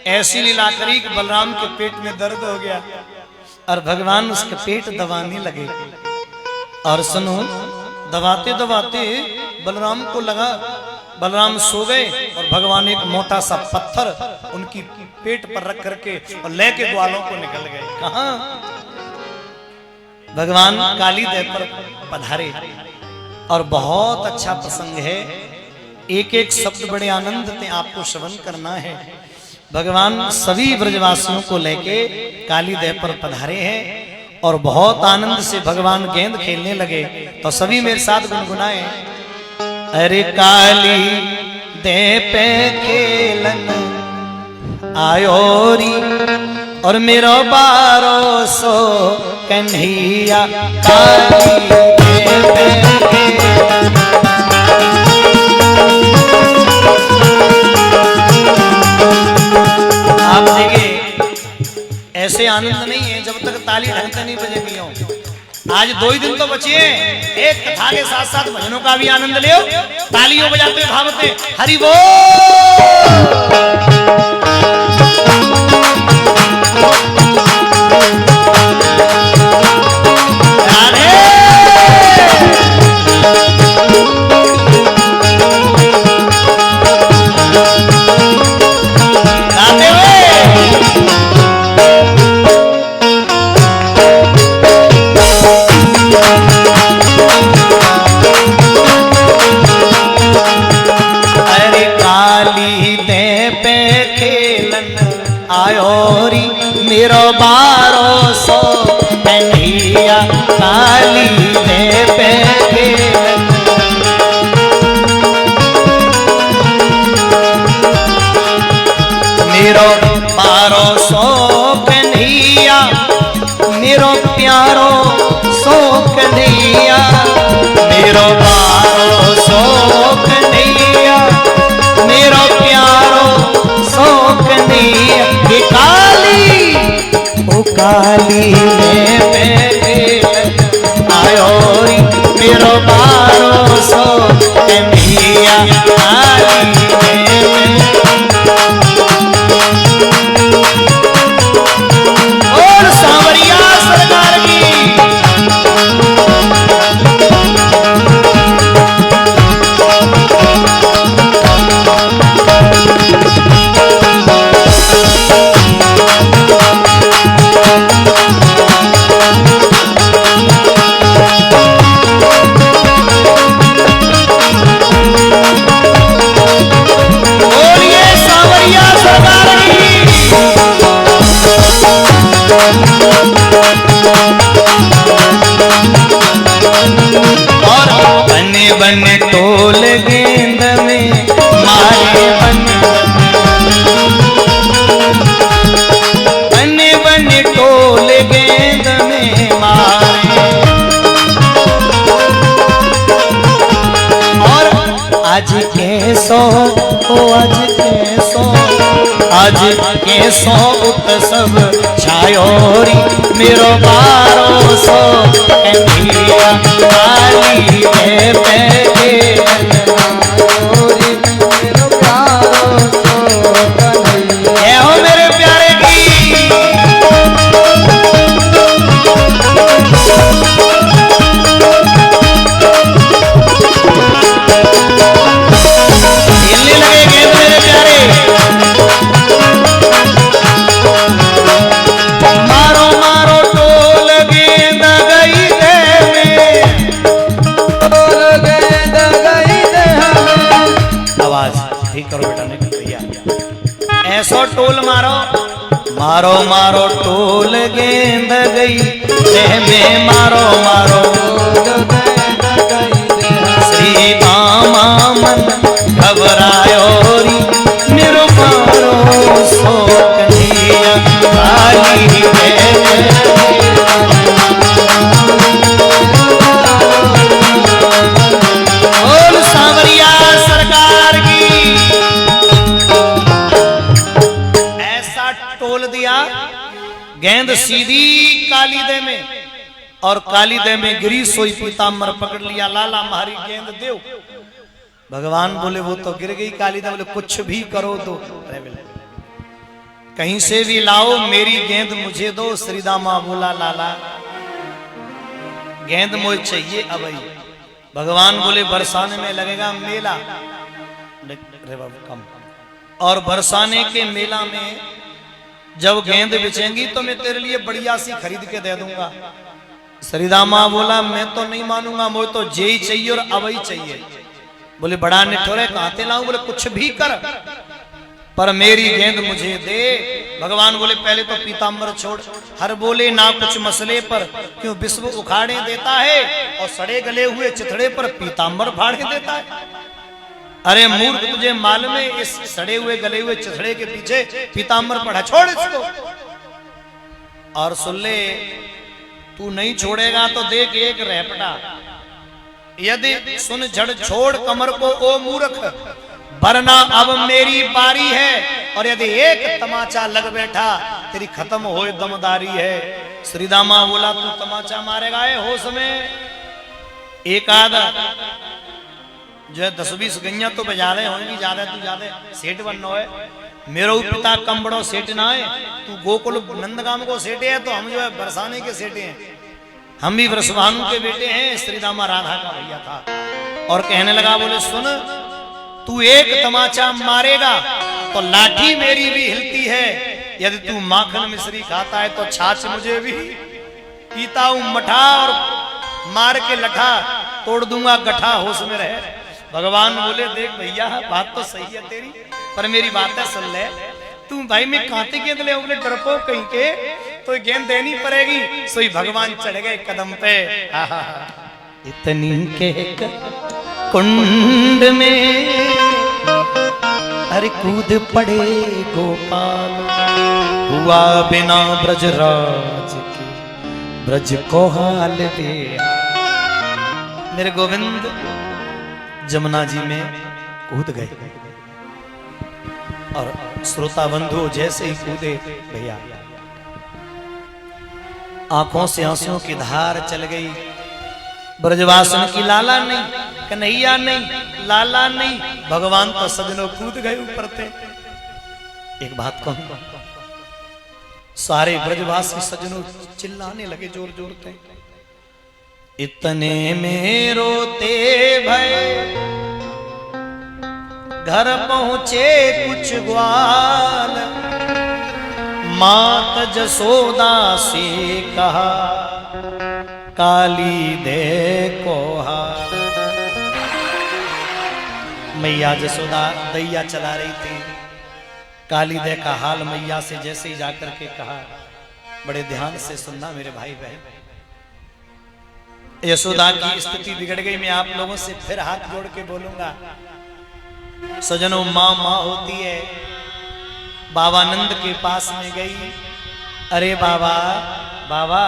ऐसी लीला करी कि बलराम के पेट में दर्द हो गया और भगवान उसके पेट दबाने लगे। और सुनो, दबाते दबाते बलराम को लगा, बलराम सो गए और भगवान एक मोटा सा पत्थर उनकी पेट पर रख करके और लेके ग्वालों को निकल गए। कहां? भगवान काली देव पर पधारे। और बहुत अच्छा प्रसंग है, एक एक शब्द बड़े आनंद से आपको श्रवण करना है। भगवान सभी ब्रजवासियों को लेके काली देव पर पधारे हैं और बहुत आनंद से भगवान गेंद खेलने लगे। तो सभी मेरे साथ गुनगुनाए, अरे काली दे पे खेलन आयोरी और मेरो 1200 कन्हैया। काली दे पे खेलन आप देखिए ऐसे आनंद नहीं है जब तक ताली ढंग से नहीं बजेगी हो। आज 2 ही दिन तो बचे हैं, एक कथा के साथ साथ भजनों का भी आनंद लियो, तालियों बजाते भावते हरि बोल। पे मेरो प्यारो सो कन्हैया, मेरो बारो सो कन्हैया, मेरो प्यारो सो कन्हैया। ये काली ओ काली में बैठे आयो री, मेरो बारो सो कन्हैया काली में। और सांवरिया सरकार की बन टोल गेंद में मारे बन टोल गेंद में मारे। और आज कैसो ओ आज कैसो, आज कैसो उत्सव छायोरी, मेरो बारो सो कन्हैया काली में बैठे मेरो प्यारो सो कन्हैया। जय हो मेरे प्यारे की। हिलने लगे गेंद मेरे प्यारे। मारो मारो टोल गेंद गई दे में, टोल गेंद गई दे में। आवाज ठीक करो बेटा, नहीं भैया ऐसो टोल मारो, मारो मारो टोल गेंद गई देह में, मारो मारो टोल गेंद गई दे में। श्री मामा मन घबरायो री, मेरो मारो सो कन्हैया काली में। बोल सांवरिया सरकार की। ऐसा टोल दिया, गेंद सीधी काली दे में, और काली दे में गिरी, सोई पीताम्बर पकड़ लिया, लाला मारी गेंद देव। भगवान बोले वो तो गिर गई काली दे, बोले कुछ भी करो तो कहीं से भी लाओ, मेरी गेंद मुझे दो। श्रीदामा बोला लाला गेंद मुझे चाहिए अब ही। भगवान बोले बरसाने में लगेगा मेला, रे बाबू कम। और बरसाने के मेला में जब गेंद बिछेंगी तो मैं तेरे लिए बढ़िया सी खरीद के दे दूंगा। श्रीदामा बोला मैं तो नहीं मानूंगा, मुझे तो जे ही चाहिए और अब ही चाहिए। बोले बड़ा निठुर है, कहां से लाऊं? बोले कुछ भी कर, पर मेरी गेंद मुझे दे। भगवान बोले पहले तो पीताम्बर छोड़। हर बोले ना कुछ मसले पर क्यों विश्व उखाड़े देता है, और सड़े गले हुए चिथड़े पर पीताम्बर फाड़े देता है। अरे मूर्ख, तुझे मालूम है इस सड़े हुए गले हुए चिथड़े के पीछे पीताम्बर पड़ा, छोड़ इसको। और सुन ले, तू नहीं छोड़ेगा तो देख एक रहपटा। यदि सुन झड़ छोड़ कमर को ओ मूर्ख, वरना अब मेरी बारी है। और यदि एक तमाचा लग बैठा तेरी खत्म हो दमदारी है। श्रीदामा बोला तू तमाचा मारेगा है होश में? एक आधा जो है 10-20 गैया तो बजा रहे होंगी, ज्यादा तू ज्यादा सेठ बनना है। मेरो पिता कम बड़ो सेठ ना है, तू गोकुल नंदगाम को सेठे है तो हम जो है बरसाने के सेठे हैं। हम भी वृषभानु के बेटे हैं। श्रीदामा राधा का भैया था। और कहने लगा बोले सुन, तू एक तमाचा मारेगा तो लाठी मेरी भी हिलती है। यदि तू माखन मिश्री खाता है तो छाछ मुझे भी पीता हूं मठा, और मार के लठा तोड़ दूंगा गठा, होश में रहे। भगवान बोले देख भैया बात तो सही है तेरी, पर मेरी बात है सुन ले। तू भाई मैं कांटे गेंद ले उगले डरपोक कहीं के, तो गेंद देनी पड़ेगी। सोई भगवान चढ़ गए कदम पे। इतनी के कुंड में अरे कूद पड़े गोपाल, हुआ बिना ब्रजराज के ब्रज को हाल दे। मेरे गोविंद जमुना जी में कूद गए और श्रोता बंधु जैसे ही कूदे भैया आंखों से आंसुओं की धार चल गई। ब्रजवासन की लाला नहीं, कन्हैया नहीं, लाला नहीं, भगवान तो सजनों कूद गए ऊपर थे। एक बात कहूं, सारे ब्रजवासी सजनों चिल्लाने लगे जोर जोर से। इतने में रोते भय घर पहुंचे कुछ ग्वाल, मात जसोदा से कहा काली देखो हाल। मैया जसोदा दैया चला रही थी, काली दे का हाल मैया से जैसे ही जाकर के कहा, बड़े ध्यान से सुनना मेरे भाई बहन। यशोदा की स्थिति बिगड़ गई। मैं आप लोगों से फिर हाथ जोड़ के बोलूंगा, सजनों माँ माँ होती है। बाबानंद के पास में गई, अरे बाबा बाबा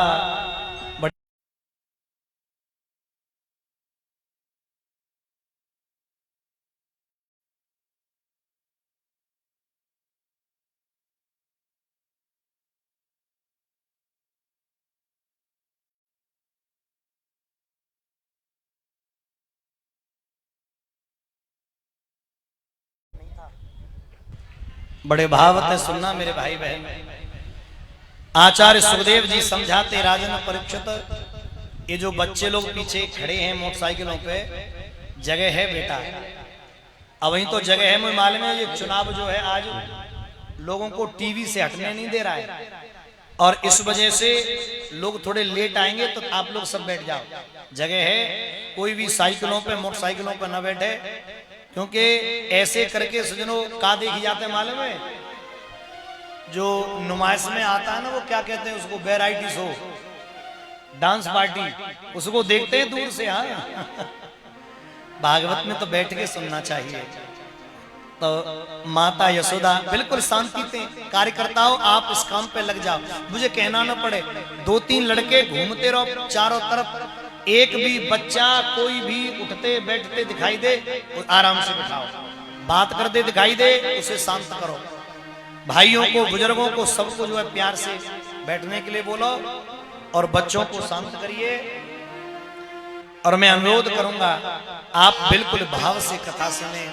बड़े भाव से सुनना मेरे भाई बहन। आचार्य सुखदेव जी समझाते राजन परीक्षित, ये जो बच्चे लोग पीछे खड़े हैं मोटरसाइकिलों पे, जगह है बेटा, अब वही तो जगह है। मुझे मालूम है ये चुनाव जो है आज लोगों को टीवी से हटने नहीं दे रहा है, और इस वजह से लोग थोड़े लेट आएंगे, तो आप लोग सब बैठ जाओ, जगह है। कोई भी साइकिलों पे मोटरसाइकिलों पे न बैठे, क्योंकि ऐसे करके सजनों का देखी जाते हैं मालूम है, जो नुमाइश में आता है ना, वो क्या कहते हैं उसको, वैरायटी शो, डांस पार्टी, उसको देखते हैं दूर से। हाँ भागवत में तो बैठ के सुनना चाहिए। तो माता यशोदा बिल्कुल शांति थे, कार्यकर्ताओं आप इस काम पे लग जाओ, मुझे कहना ना पड़े। 2-3 लड़के घूमते रहो चारों तरफ, एक भी बच्चा कोई भी उठते बैठते दिखाई दे आराम से बिठाओ, बात करते दिखाई दे उसे शांत करो। भाइयों को बुजुर्गों को सबको जो है प्यार से बैठने के लिए बोलो, और बच्चों को शांत करिए। और मैं अनुरोध करूंगा आप बिल्कुल भाव से कथा सुने।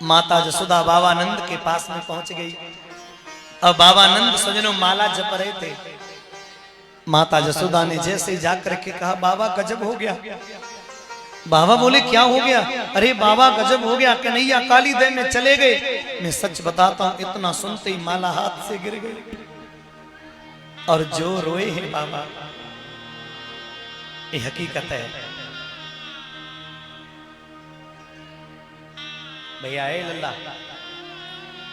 माता जसोदा बाबानंद के पास में पहुंच गई। अब बाबानंद सजनों माला जप रहे थे। माता जसोदा ने जैसे जाकर के कहा, बाबा गजब हो गया। बाबा बोले क्या हो गया? अरे बाबा गजब हो गया, कन्हैया काली दे में चले गए। मैं सच बताता हूं, इतना सुनते ही माला हाथ से गिर गई, और जो रोए हैं बाबा, ये हकीकत है भैया। ए लल्ला,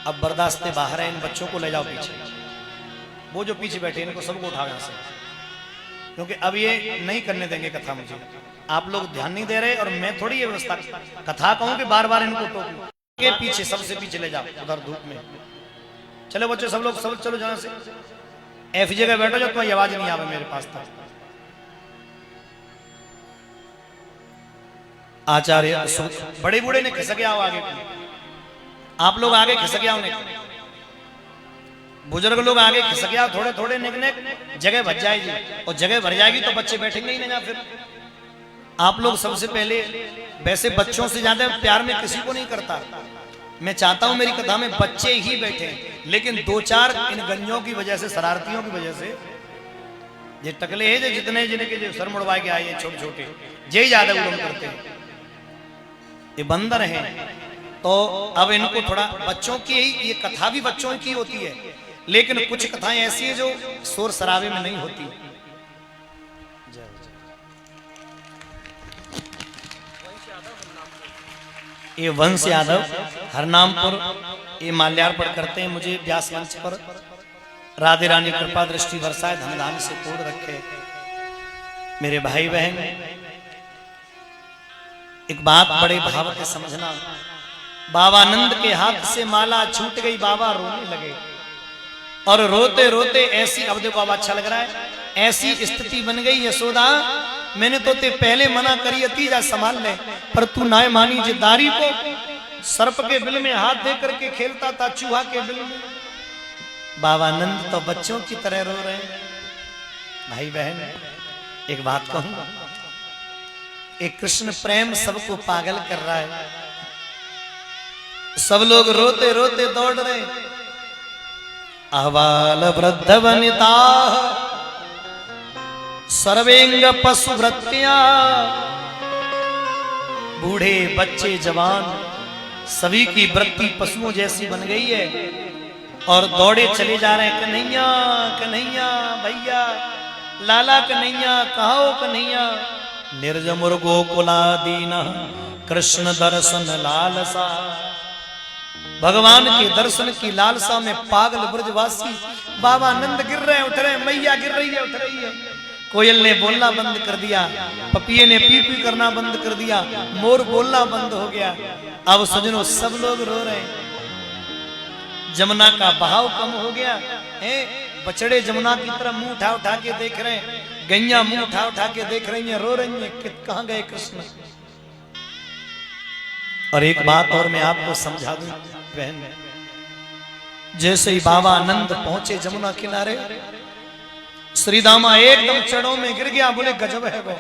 अब बर्दाश्त से बाहर है, इन बच्चों को ले जाओ पीछे, वो जो पीछे बैठे इनको सबको उठाओ यहां से, क्योंकि अब ये नहीं करने देंगे कथा। मुझे आप लोग ध्यान नहीं दे रहे, और मैं थोड़ी ये व्यवस्था कथा कहूं कि बार बार इनको टोकूं। के पीछे, सबसे पीछे ले जाओ, उधर धूप में। चलो बच्चे सब लोग, सब चलो जहां से, ऐसी जगह बैठो जो तुम्हारी आवाज नहीं आवे मेरे पास तक। आचार्य बड़े बूढ़े ने खिसक गया आगे, आप लोग आगे खिसक गया, बुजुर्ग लोग आगे खिसक गया, थोड़े थोड़े निकने जगह भर जाएगी, और जगह भर जाएगी तो बच्चे बैठेंगे ही नहीं। फिर आप लोग सबसे पहले, वैसे बच्चों से ज्यादा प्यार में किसी को नहीं करता। मैं चाहता हूं मेरी कथा में बच्चे ही बैठे, लेकिन 2-4 इन गंजों की वजह से, शरारतियों की वजह से, ये टकले हैं जो जितने जिनके जो सर मुड़वा के आए छोटे छोटे, यही ज्यादा उल्लंघन करते हैं, ये बंदर हैं। तो अब इनको थोड़ा, बच्चों की ही ये कथा भी बच्चों की होती है, लेकिन कुछ कथाएं ऐसी है जो शोर शराबे में नहीं होती। ये वंश यादव हरनामपुर, ये माल्यार्पण करते हैं मुझे व्यास मंच पर। राधे रानी कृपा दृष्टि बरसाए, धन धान से तोड़ रखे। मेरे भाई बहन, एक बात बड़े भाव के समझना, बाबानंद के हाथ से माला छूट गई, बाबा रोने लगे। और रोते रोते ऐसी, अब देखो अब अच्छा लग रहा है, ऐसी स्थिति बन गई यशोदा, मैंने तो ते पहले मना करी थी जा संभाल ले, पर तू ना मानी जे दारी को सर्प के बिल में हाथ दे करके खेलता था, चूहा के बिल में। बाबा नंद तो बच्चों की तरह रो रहे हैं। भाई बहन एक बात कहूं, एक कृष्ण प्रेम सबको पागल कर रहा है। सब लोग रोते रोते दौड़ रहे, आबाल वृद्ध वनिता सर्वेंग पशु वृत्तिया, बूढ़े बच्चे जवान सभी की वृत्ति पशुओं जैसी बन गई है और दौड़े चले जा रहे हैं। कन्हैया कन्हैया भैया, लाला कन्हैया, कहाँ हो कन्हैया। निर्जमुर गोकुला दीना कृष्ण दर्शन लालसा, भगवान के दर्शन की लालसा में पागल ब्रजवासी। बाबा नंद गिर रहे हैं, उठ रहे हैं, मैया गिर रही है, उठ रही है। कोयल ने बोलना बंद कर दिया, पपिये ने पी पी करना बंद कर दिया, मोर बोलना बंद हो गया। अब सजनों सब लोग रो रहे हैं, जमुना का बहाव कम हो गया है। बछड़े जमुना की तरफ मुंह उठा उठा के देख रहे हैं, गैया मुंह उठा उठा के देख रही हैं, रो रही हैं कि कहां गए कृष्ण। और एक बात और मैं आपको समझा दूं बहन, जैसे ही बाबा आनंद पहुंचे जमुना किनारे, श्री दामा एकदम चरणों में गिर गया, बोले गजब है वो।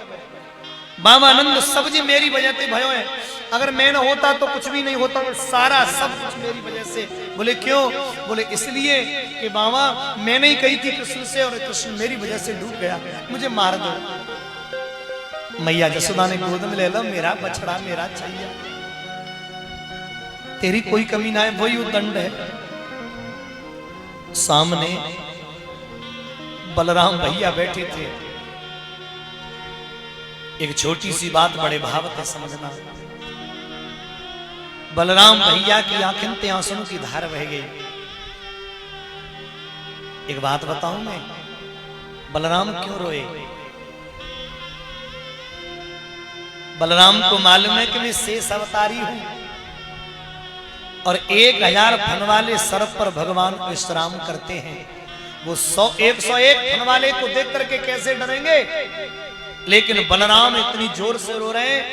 बाबा आनंद सब जी मेरी वजह से भयो है, अगर मैं न होता तो कुछ भी नहीं होता, सारा सब कुछ मेरी वजह से। बोले क्यों? बोले इसलिए कि बाबा मैंने ही कही थी कृष्ण से, और कृष्ण मेरी वजह से डूब गया, मुझे मार दो। मैया जसोदा ने गोद में ले लो, मेरा बछड़ा मेरा चाहिए, तेरी कोई कमी ना है, वही दंड है। सामने बलराम भैया बैठे थे। एक छोटी सी बात बड़े भाव से समझना, बलराम भैया की आंखें से आंसुओं की धार बह गई। एक बात बताऊं मैं, बलराम क्यों रोए? बलराम को मालूम है कि मैं शेष अवतारी हूं और 1000 फन वाले सर्प पर भगवान विश्राम करते हैं। वो 101 फन वाले को देख करके कैसे डरेंगे? लेकिन बलराम इतनी जोर से रो रहे हैं।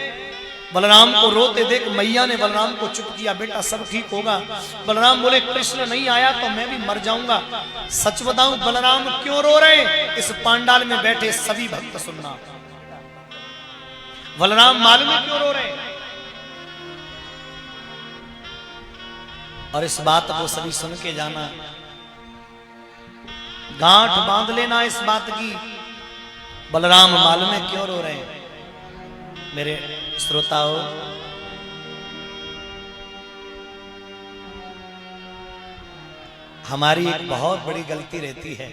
बलराम को रोते देख मैया ने बलराम को चुप किया, बेटा सब ठीक होगा। बलराम बोले कृष्ण नहीं आया तो मैं भी मर जाऊंगा। सच बताऊं बलराम क्यों रो रहे हैं? इस पांडाल में बैठे सभी भक्त सुनना, बलराम मालूम है क्यों रो रहे हैं? और इस बात को सभी सुन के जाना, गांठ बांध लेना इस बात की, बलराम मालूम है क्यों रो रहे हैं। मेरे श्रोताओं, हमारी एक बहुत बड़ी गलती रहती है,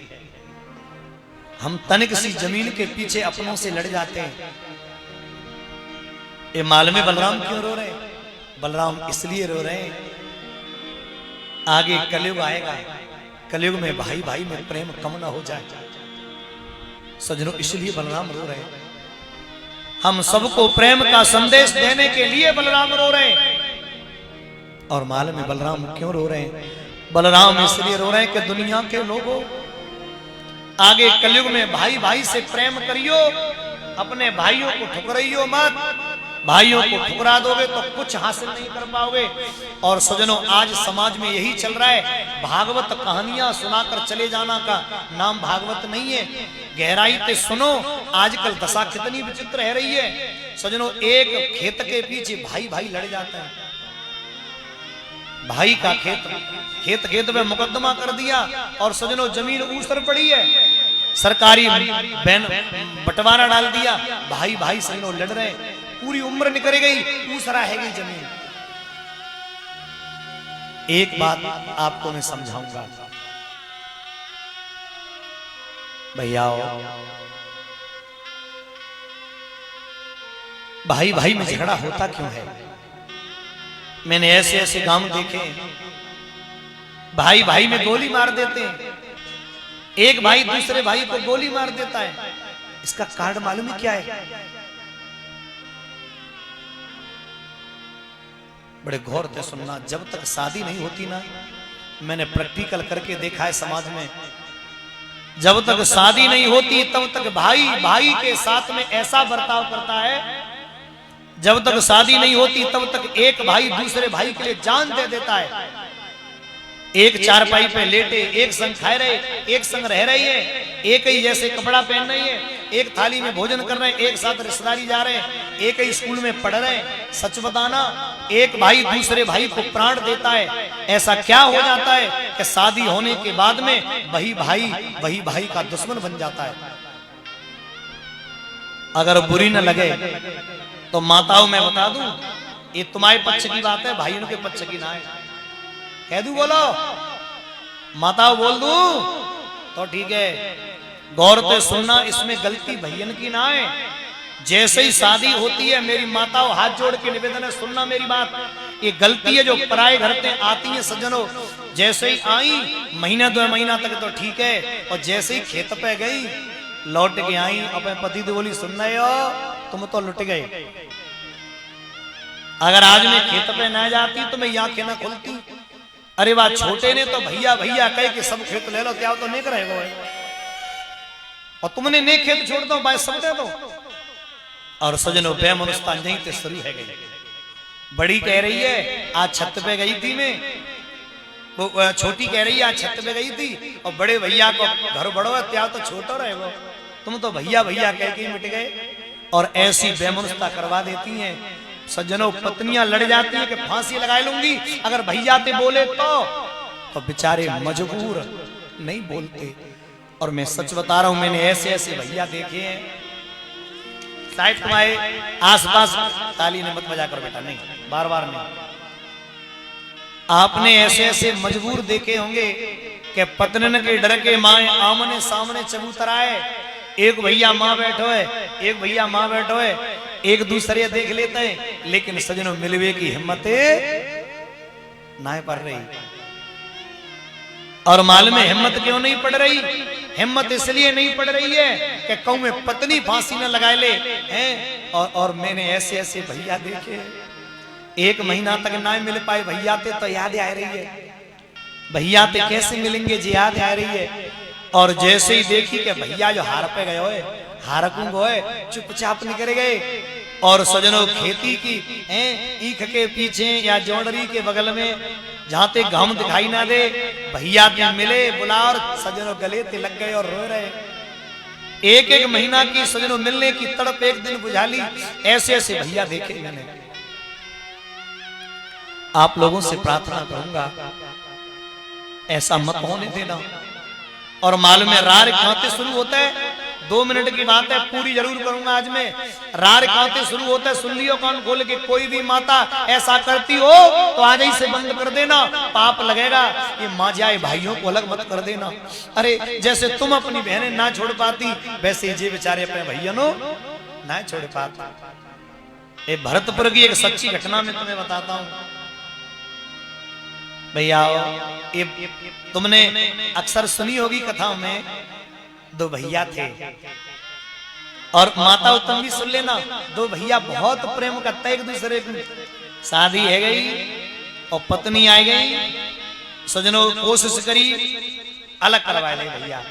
हम तनिक सी जमीन के पीछे अपनों से लड़ जाते हैं। ये मालूम है बलराम क्यों रो रहे हैं? बलराम इसलिए रो रहे हैं, आगे कलयुग आएगा, कलयुग में भाई भाई में प्रेम कम ना हो जाए। सजनों इसलिए बलराम रो रहे हैं। हम सबको प्रेम का संदेश देने के लिए बलराम रो रहे हैं। और मालूम है बलराम क्यों रो रहे हैं? बलराम इसलिए रो रहे हैं कि दुनिया के लोगों, आगे कलयुग में भाई भाई से प्रेम करियो, अपने भाइयों को ठुकराइयो मत। भाइयों को ठुकरा दोगे तो कुछ हासिल नहीं कर पाओगे। और सजनों आज समाज में यही चल रहा है, भागवत कहानियां सुनाकर चले जाना का नाम भागवत नहीं है। गहराई से सुनो, आजकल दशा कितनी विचित्र है रही है। सजनों एक खेत के पीछे भाई भाई लड़ जाते हैं, भाई का खेत खेत में मुकदमा कर दिया और सजनों जमीन ऊसर पड़ी है, सरकारी बंटवारा डाल दिया, भाई भाई सजनों लड़ रहे हैं, पूरी उम्र निकल गई, ऊसरा है गई जमीन। एक बात आपको मैं समझाऊंगा भैया, भाई भाई में झगड़ा होता क्यों है? मैंने ऐसे ऐसे गांव देखे, भाई भाई में गोली मार देते हैं, एक भाई दूसरे भाई को गोली मार देता है। इसका कारण मालूम है क्या है? बड़े गौर से सुनना, जब तक शादी नहीं होती ना मैंने प्रैक्टिकल करके देखा है समाज में, जब तक शादी नहीं होती तब तक भाई भाई के साथ में ऐसा बर्ताव करता है, जब तक शादी नहीं होती तब तक एक भाई दूसरे भाई के लिए जान दे देता है। एक चारपाई पे लेटे, एक संग खाए रहे, एक संग रह रही है, एक ही जैसे कपड़ा पहन रही है, एक थाली में भोजन कर रहे हैं, एक साथ रिश्तेदारी जा रहे हैं, एक ही स्कूल में पढ़ रहे हैं। सच बताना, एक भाई दूसरे भाई को प्राण देता है। ऐसा क्या हो जाता है कि शादी होने के बाद में वही भाई का दुश्मन बन जाता है। अगर बुरी न लगे तो माताओं मैं बता दूं, ये तुम्हारे पक्ष की बात है, भाइयों के पक्ष की ना है। कह दूं, बोलो माताओं, बोल दूं तो ठीक है। गौर से सुनना, इसमें गलती भैयन की ना है। जैसे ही शादी होती है, मेरी माताओं हाथ जोड़ के निवेदन है, सुनना मेरी बात। ये गलती है जो पराये घर से आती है सज्जनों। जैसे ही आई महीना 2 महीना तक तो ठीक है, और जैसे ही खेत पे गई लौट के आई, अपने पति तो बोली, सुन रहे हो, तुम तो लुट गए। अगर आज मैं खेत पे ना जाती तो मैं यहाँ आंखें ना खुलती। अरे वाह, छोटे ने तो भैया भैया कह के सब खेत ले लो, क्या तो नहीं करेगा, और तुमने ने खेत छोड़ दो, बाय सब दे दो। और सजनों, बेमनुष्ता नहीं ते शुरू है गई। बड़ी कह रही है आज छत पे गई थी मैं, वो छोटी कह रही है आज छत पे गई थी, और बड़े भैया को घर बड़ो है, त्या तो छोटा रहे वो, तुम तो भैया भैया कह के मिट गए। और ऐसी बेमनुष्ता करवा देती हैं सज्जनों। पत्नियां लड़ जाती हैं कि फांसी लगा लूंगी अगर भैया ते बोले तो बेचारे मजबूर नहीं बोलते। और मैं सच बता रहा हूं, मैंने ऐसे ऐसे भैया देखे हैं, शायद तुम्हारे आसपास, ताली ने मत बजा कर बेटा, नहीं, बार बार नहीं, आपने ऐसे ऐसे मजबूर देखे होंगे कि पत्नी के डर के माए आमने सामने चबूतराए। एक भैया माँ बैठो है, एक भैया माँ बैठो है, एक दूसरे देख लेते हैं, लेकिन सजनों मिलवे की हिम्मत ना पड़ रही। और मालूम है हिम्मत क्यों नहीं पड़ रही? हिम्मत इसलिए नहीं पड़ रही है कि कहूं में पत्नी फांसी न लगा ले हैं। और मैंने ऐसे ऐसे भैया देखे, 1 महीना तक ना मिल पाए भैया ते, तो याद आ रही है भैया ते कैसे मिलेंगे जी, याद आ रही है। और जैसे ही देखी कि भैया जो हार पे गए होए, हारकू गोए, चुपचाप निकल गए। और सजनों, खेती की ईख के पीछे या जोड़री के बगल में जहां ते घाम दिखाई ना दे, भैया के मिले बुला, और सजनों गले ते लग गए और रो रहे। 1 महीना की सजनों मिलने की तड़प एक दिन बुझा ली। ऐसे ऐसे भैया देखे मैंने। आप लोगों से प्रार्थना करूंगा, ऐसा मत होने देना। और मालूम है रार खाते शुरू होता है, 2 मिनट की बात है, पूरी जरूर करूंगा आज मैं। रार खाते शुरू होता है, सुन लियो कान खोल के, कोई भी माता ऐसा करती हो तो आज ही से बंद कर देना, पाप लगेगा। ये माँ जाए भाइयों को अलग मत कर देना। अरे जैसे तुम अपनी बहनें ना छोड़ पाती, वैसे ये बेचारे अपने भैया ना छोड़ पाते। ये भरतपुर की एक सच्ची घटना में तुम्हें बताता हूँ भैया। ये तुमने अक्सर सुनी होगी कथाओं में, 2 भैया थे, और माता तुम भी सुन लेना। 2 भैया बहुत प्रेम करते एक दूसरे को। शादी है गई और पत्नी आ गई, सजनों कोशिश करी अलग करवा ले भैया,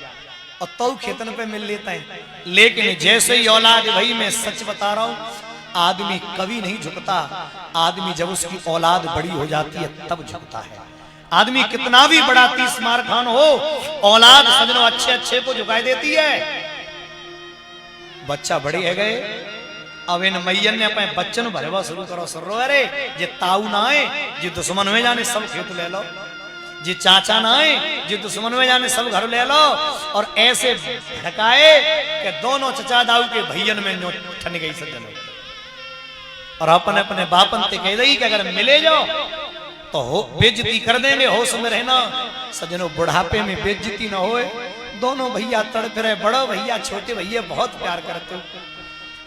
और तो खेतन पे मिल लेता है। लेकिन जैसे ही औलाद, भाई मैं सच बता रहा हूं, आदमी कभी नहीं झुकता। आदमी जब उसकी औलाद बड़ी हो जाती है तब झुकता है। आदमी कितना भी बड़ा 30 मार खान हो, औलाद सजनों अच्छे अच्छे को झुकाई देती है। बच्चा बड़े है गए, अब इन मैयन ने अपने बच्चन भरवा शुरू करो। सर अरे जे ताऊ ना आए, जे दुश्मन में जाने सब खेत ले लो, जे चाचा ना आए, जे दुश्मन में जाने सब घर ले लो। और ऐसे भड़काए कि दोनों चचा दाऊ के भैयन में ठन गई सज्जनों। और अपने अपने बापन ते कह रही कि अगर मिले जाओ तो बेइज्जती कर देंगे, होश में रहना। सजनों बुढ़ापे में बेइज्जती न होए। दोनों भैया तड़प रहे, बड़ो भैया छोटे भैया बहुत प्यार करते हो।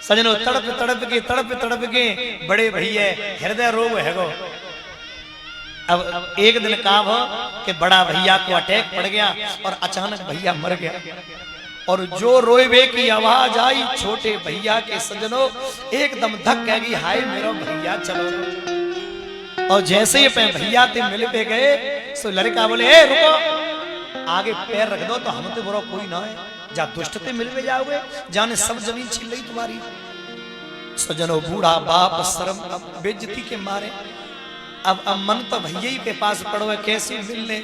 सजनों तड़प के बड़े भैया हृदय रोग है गो। अब एक दिन काम हो कि बड़ा भैया को अटैक पड़ गया और अचानक भैया मर गया। और जो रोएबे की आवाज आई छोटे भैया के, सजनों एकदम धक कह गई, हाय मेरा भैया चलो। और जैसे ही भैया ते मिल पे गए, सो लड़का बोले ए रुको, आगे पैर रख दो तो हम तो बुरा कोई ना है, जा दुष्ट पे मिल में जाओगे, जाने सब जमीन छीन ली तुम्हारी। सजनो बूढ़ा बाप शर्म बेइज्जती के मारे अब मन तो भैया ही के पास पड़ो है, कैसे मिलने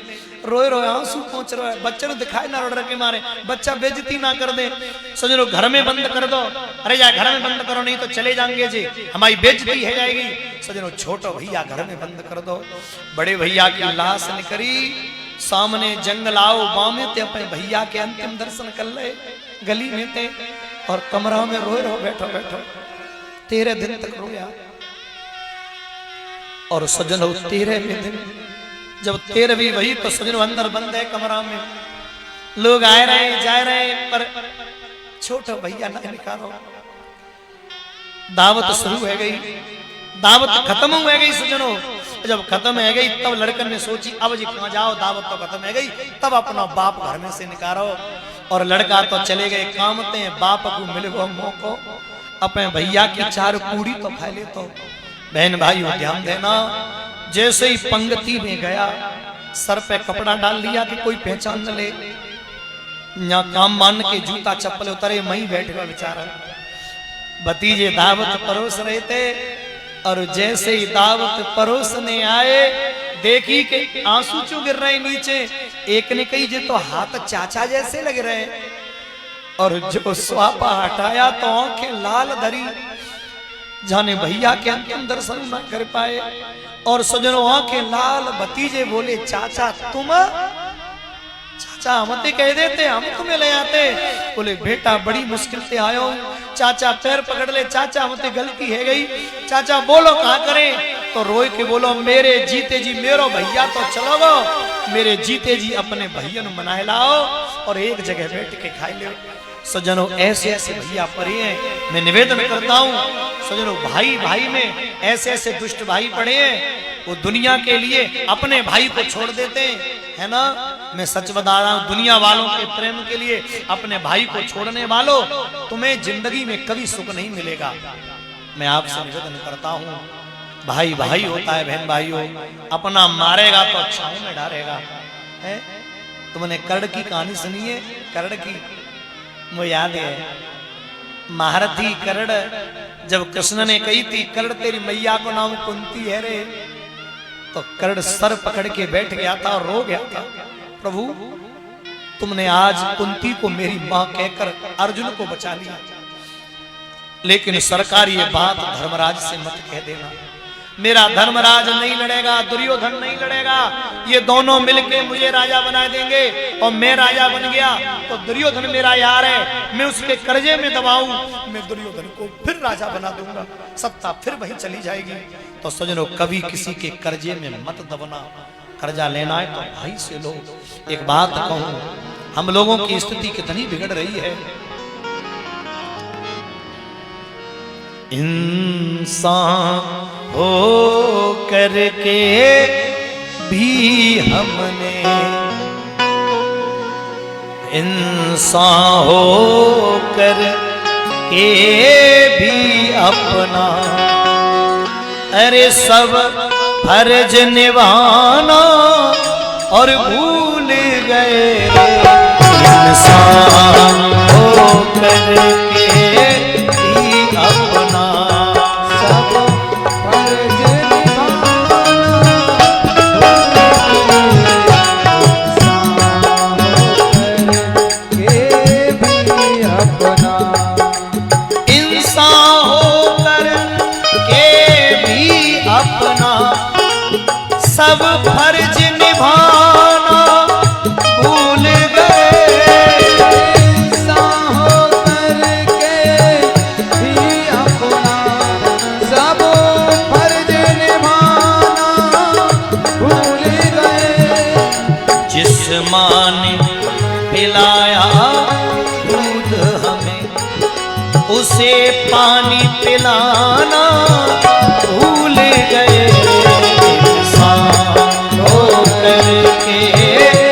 रोए रोए आंसू पहुंच रहे है, बच्चे ने दिखाई ना रोड के मारे, बच्चा बेइज्जती ना कर दे। सजनो घर में बंद कर दो, अरे यार घर में बंद करो नहीं तो चले जाएंगे जी, हमारी बेइज्जती है जाएगी। सजनो छोटो भैया घर में बंद कर दो, बड़े भैया की लाश निकली सामने जंगल आओ बामे ते अपने भैया के अंतिम दर्शन कर ले गली में थे, और कमरा में रोए रो बैठो बैठो 13 दिन तक रोया। और सजनो 13वें दिन जब 13वीं वही तो सजनो अंदर बंद है कमरा में, लोग आए रहे जा रहे पर छोटा भैया ना निकालो। दावत शुरू है गई, दावत खत्म हो गई सजनो, जब खत्म है गई तब लड़कन ने सोची अब जी कहां जाओ, दावत तो खत्म है गई, तब अपना बाप घर में से निकालो। और लड़का तो चले गए कामते, बाप को मिल गो मौको, अपने भैया की 4 पूड़ी तो खा ले। तो बहन भाइयों ध्यान देना, जैसे ही पंक्ति में गया सर पे कपड़ा डाल लिया कि कोई पहचान न ले, यहाँ काम मान के जूता चप्पल उतरे मई बैठ गया बेचारा। भतीजे दावत परोस रहे थे, और जैसे ही दावत परोसने आए देखी कि आंसू क्यों गिर रहे नीचे, एक ने कही जे तो हाथ चाचा जैसे लग रहे, और जो स्वापा हटाया तो आंखें लाल धरी, जाने भैया के अंतिम दर्शन न कर पाए। और सजनों आंखें लाल, भतीजे बोले चाचा तुम, चाचा हम ते कह देते हम तुम्हें ले आते। बोले बेटा बड़ी मुश्किल से आयो, चाचा पैर पकड़ ले, चाचा हम ते गलती है गई, चाचा बोलो कहाँ करें। तो रोए के बोलो मेरे जीते जी मेरो भैया तो चलो गो, मेरे जीते जी अपने भैया नु मनाए लाओ और एक जगह बैठ के खाई लो। सजनों ऐसे ऐसे भैया पड़े हैं, मैं निवेदन करता हूँ सजनों भाई भाई में ऐसे ऐसे दुष्ट भाई पड़े हैं, वो दुनिया के लिए अपने भाई को छोड़ देते हैं, है ना। मैं सच बता रहा हूँ, दुनिया वालों के प्रेम के लिए अपने भाई को छोड़ने वालों तुम्हें जिंदगी में कभी सुख नहीं मिलेगा। मैं आपसे निवेदन करता हूँ, भाई भाई होता है, बहन भाई हो, अपना मारेगा तो छाऊ में डालेगा। है तुमने कर्ण की कहानी सुनी है? कर्ण की मुझे याद है, महारथी कर्ण जब कृष्ण ने कही थी कर्ण तेरी मैया को नाम कुंती है रे, तो कर्ण सर पकड़ के बैठ गया था और रो गया था, प्रभु तुमने आज कुंती को मेरी मां कहकर अर्जुन को बचा लिया, लेकिन सरकार ये बात धर्मराज से मत कह देना, मेरा धर्मराज नहीं लड़ेगा, दुर्योधन नहीं लड़ेगा, ये दोनों मिलके मुझे राजा बना देंगे, और मैं राजा बन गया तो दुर्योधन मेरा यार है, मैं उसके कर्जे में दबाऊं, मैं दुर्योधन को फिर राजा बना दूंगा, सत्ता फिर वहीं चली जाएगी। तो सजनों कभी किसी के कर्जे में मत दबना, कर्जा लेना है तो भाई से लो। एक बात कहूं, हम लोगों की स्थिति कितनी बिगड़ रही है, इंसान हो करके भी हमने, इंसान हो करके भी अपना, अरे सब फर्ज निभाना और भूल गए, इंसान हो करके भी अपना, सब फर्ज निभाना, इंसान होकर के भी अपना, सब फर्ज निभाना भूल गए, इंसान होकर के भी अपना, सब फर्ज निभाना भूल गए, जिस्मां ने पिलाया दूध हमें, उसे पानी पिलाना भूल गए, इंसान हो करके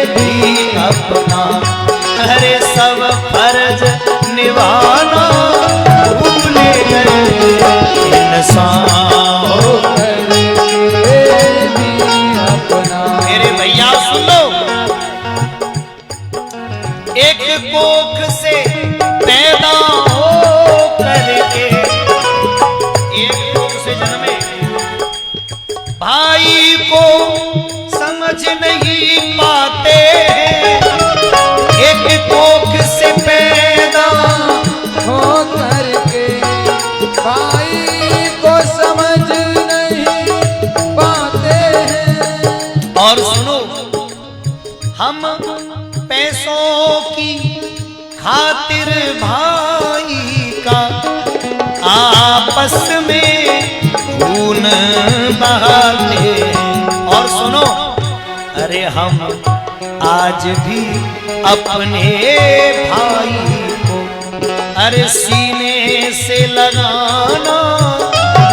भी अपना, अरे सब फर्ज निभाना भूल गए, इंसान हो करके भी अपना। मेरे भैया पैदा हो करके एक कोख से जन्मे, भाई को समझ नहीं पाते, एक कोख से पैदा हो करके भाई को समझ नहीं पाते हैं। और सुनो, हम पैसों की खातिर भाई का आपस में खून बहाते हैं। और सुनो, अरे हम आज भी अपने भाई को अरे सीने से लगाना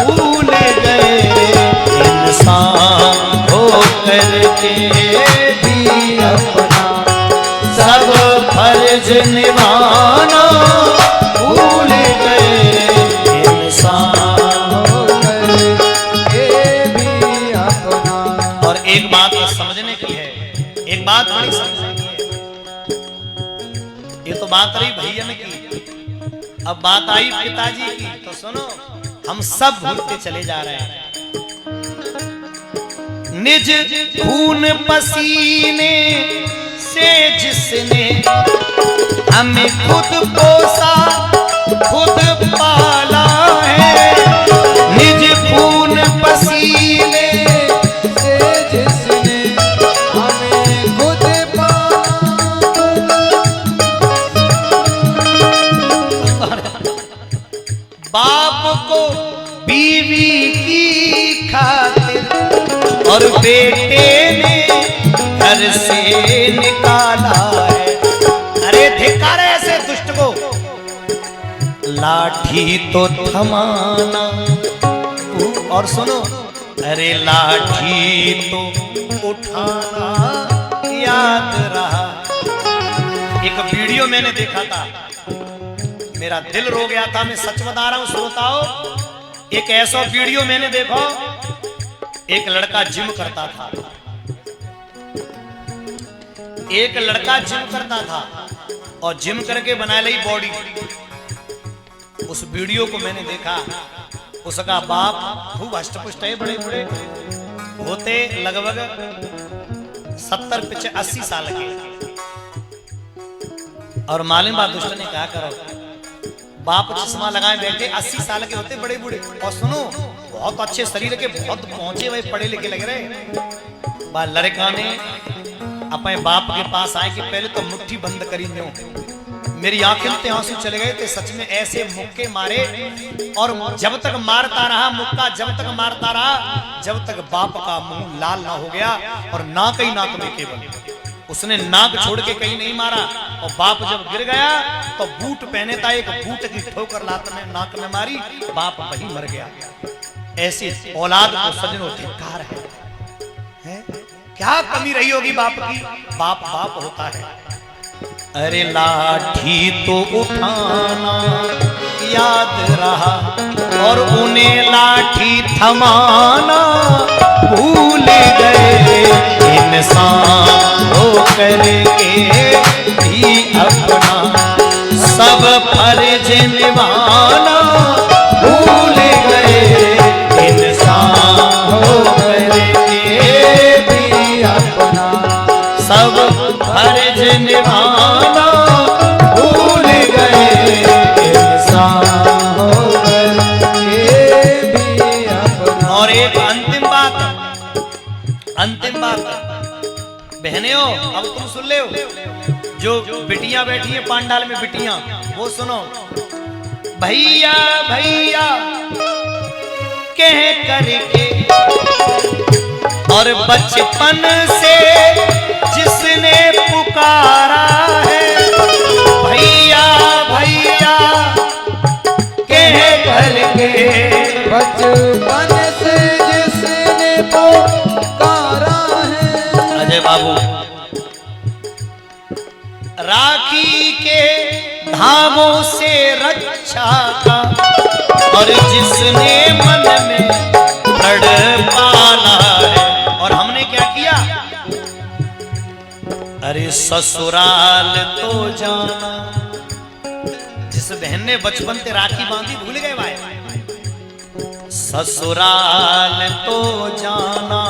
भूल गए, इंसान हो करके भी अपना सब फर्ज निभाना भूल गए, इंसान हो करके भी अपना। और एक बात तो समझने की है, एक बात बड़ी समझने की है। ये तो बात रही भैया की, अब बात आई पिताजी की। तो सुनो, हम सब भूलते चले जा रहे हैं। निज खून पसीने से जिसने हमें खुद पोसा खुद पाला है, निज खून पसीने से जिसने हमें खुद बाप को बीवी की खातिर और बेटे ने घर से निकाला है। अरे धिक्कार है ऐसे दुष्ट को, लाठी तो थमाना। और सुनो, अरे लाठी तो उठाना याद रहा। एक वीडियो मैंने देखा था, मेरा दिल रो गया था। मैं सच बता रहा हूं श्रोताओ, एक ऐसा वीडियो मैंने देखा, एक लड़का जिम करता था, एक लड़का जिम करता था और जिम करके बना ली बॉडी। उस वीडियो को मैंने देखा, उसका बाप खूब हष्टपुष्ट है, बड़े बड़े होते, लगभग 70-80 साल के। और मालूम बात, दुष्ट ने कहा करो, बाप चश्मा लगाए बैठे, 80 साल के होते, बड़े बूढ़े। और सुनो, बहुत अच्छे शरीर के, बहुत पहुंचे हुए, पढ़े लिखे लग रहे। बा लड़का ने अपने बाप के पास आए कि पहले तो मुट्ठी बंद करी दो। मेरी आंखें से आंसू चले गए थे, सच में ऐसे मुक्के मारे। और जब तक मारता रहा मुक्का, जब तक मारता रहा, जब तक बाप का मुंह लाल ना हो गया और नाक ही नाक में केवल, उसने नाक छोड़ के कहीं नहीं मारा। और बाप जब गिर गया तो बूट पहने था, एक बूट की ठोकर लात में नाक में मारी, बाप वहीं मर गया। ऐसी औलाद को सजनों धिक्कार है। क्या कमी रही होगी बाप की? बाप बाप होता है। अरे लाठी तो उठाना याद रहा और उन्हें लाठी थमाना भूल गए, इंसान हो करके भी अपना सब फर्ज निभाना भूल गए, इंसान हो करके भी अपना सब फर्ज निभाना भूल गए, इंसान हो करके भी अपना। और एक अंतिम बात बहनियों, अब तुम सुन ले, जो बिटियां बैठी है पांडाल में, बिटियां, वो सुनो। भैया भैया कह करके और बचपन से जिसने पुकारा है, भैया भैया कह करके बचपन से जिसने पुकारा है। अजय बाबू, राखी के धागों से रक्षा का और जिसने मन में प्रण पाला है। और हमने क्या किया? अरे ससुराल तो जाना इस बहन ने बचपन से राखी बांधी, भूल गए भाई। ससुराल तो जाना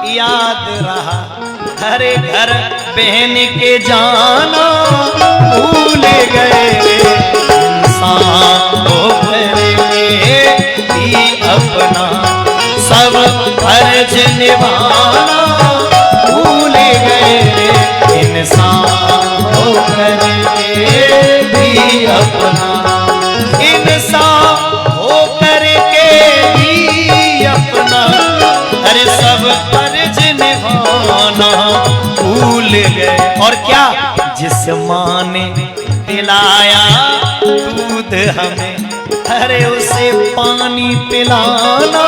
याद रहा, हरे घर बहन के जाना भूल गए। इंसान हो करके भी अपना सब फर्ज निभाना भूल गए। इंसान हो करके भी अपना, इंसान हो करके भी अपना अरे सब फर्ज निभाना भूल गए। और क्या, जिस माँ ने पिलाया दूध हमें, अरे उसे पानी पिलाना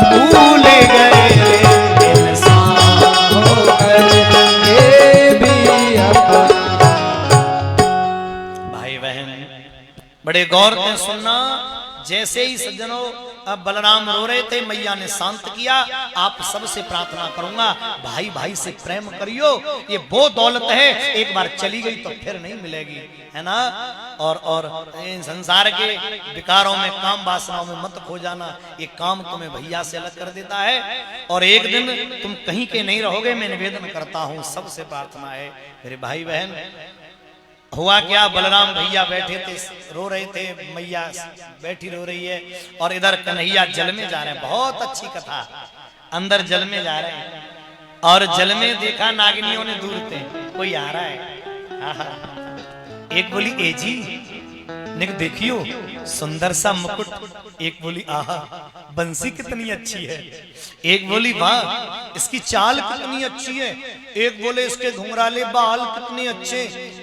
भूल गए। इंसान होकर ये भी अपना। भाई बहन बड़े गौर से सुनना। जैसे ही सज्जनों अब बलराम रो रहे थे, मैया ने शांत किया। आप सबसे प्रार्थना करूंगा, भाई भाई से प्रेम करियो, ये वो दौलत है एक बार चली गई तो फिर नहीं मिलेगी, है ना। और इन संसार के विकारों में, काम वासनाओं में मत खो जाना, ये काम तुम्हें भैया से अलग कर देता है। और एक दिन तुम कहीं के नहीं रहोगे, मैं निवेदन करता हूँ, सबसे प्रार्थना है मेरे भाई बहन। हुआ क्या, बलराम भैया बैठे थे, रो रहे थे, मैया बैठी रो रही है, और इधर कन्हैया जल में जा रहे हैं। बहुत अच्छी कथा, अंदर जल में जा रहे हैं, और जल में देखा नागिनियों ने दूर थे कोई आ रहा है। आहा। एक बोली ए जी, देखियो सुंदर सा मुकुट। एक बोली आहा बंसी कितनी अच्छी है। एक बोली वाह इसकी चाल कितनी अच्छी है। एक बोले इसके घुंघराले बाल कितने अच्छे।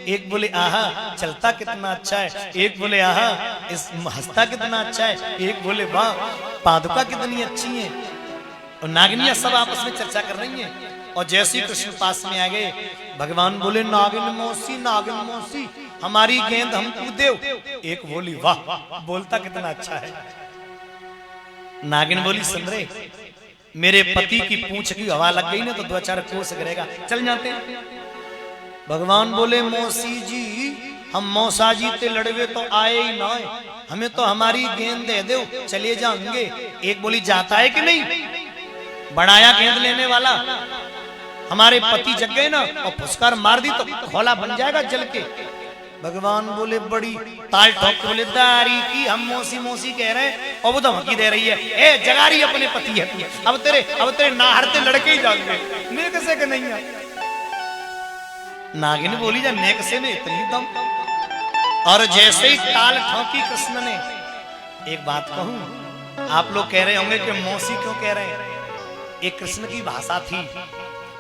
एक बोले आहा चलता कितना अच्छा है। एक बोले आहा इस हंसता कितना अच्छा है। एक बोले वाह पादुका कितनी अच्छी है। और नागिनियां सब आपस में चर्चा कर रही हैं। और जैसे ही कृष्ण पास में आ गए, भगवान बोले नागिन मौसी हमारी गेंद हमको देव। एक बोली वाह बोलता कितना अच्छा है। नागिन बोली सुन रे, मेरे पति की पूंछ की हवा लग गई ना तो 2-4 कोस गिरेगा, चल जाते हैं। भगवान बोले मौसी जी हम मौसा जी ते लड़वे तो आए ही ना, हमें तो हमारी गेंद दे दो चले जाएंगे। एक बोली जाता है कि नहीं, बढ़ाया गेंद लेने वाला। हमारे पति जग गए ना और फुसकार मार दी तो खोला बन जाएगा जल के। भगवान बोले बड़ी ताल ठोक बोले दारी की हम मौसी कह रहे हैं और वो धमकी दे रही है। ए जगारी अपने पति है, अब तेरे नाहरते लड़के ही जाओगे, नेक से के नहीं है। नागिन बोली जा नेक से में इतनी दम। और जैसे ही ताल ठोकी कृष्ण ने, एक बात कहूं, आप लोग कह रहे होंगे कि मौसी क्यों कह रहे हैं, एक कृष्ण की भाषा थी।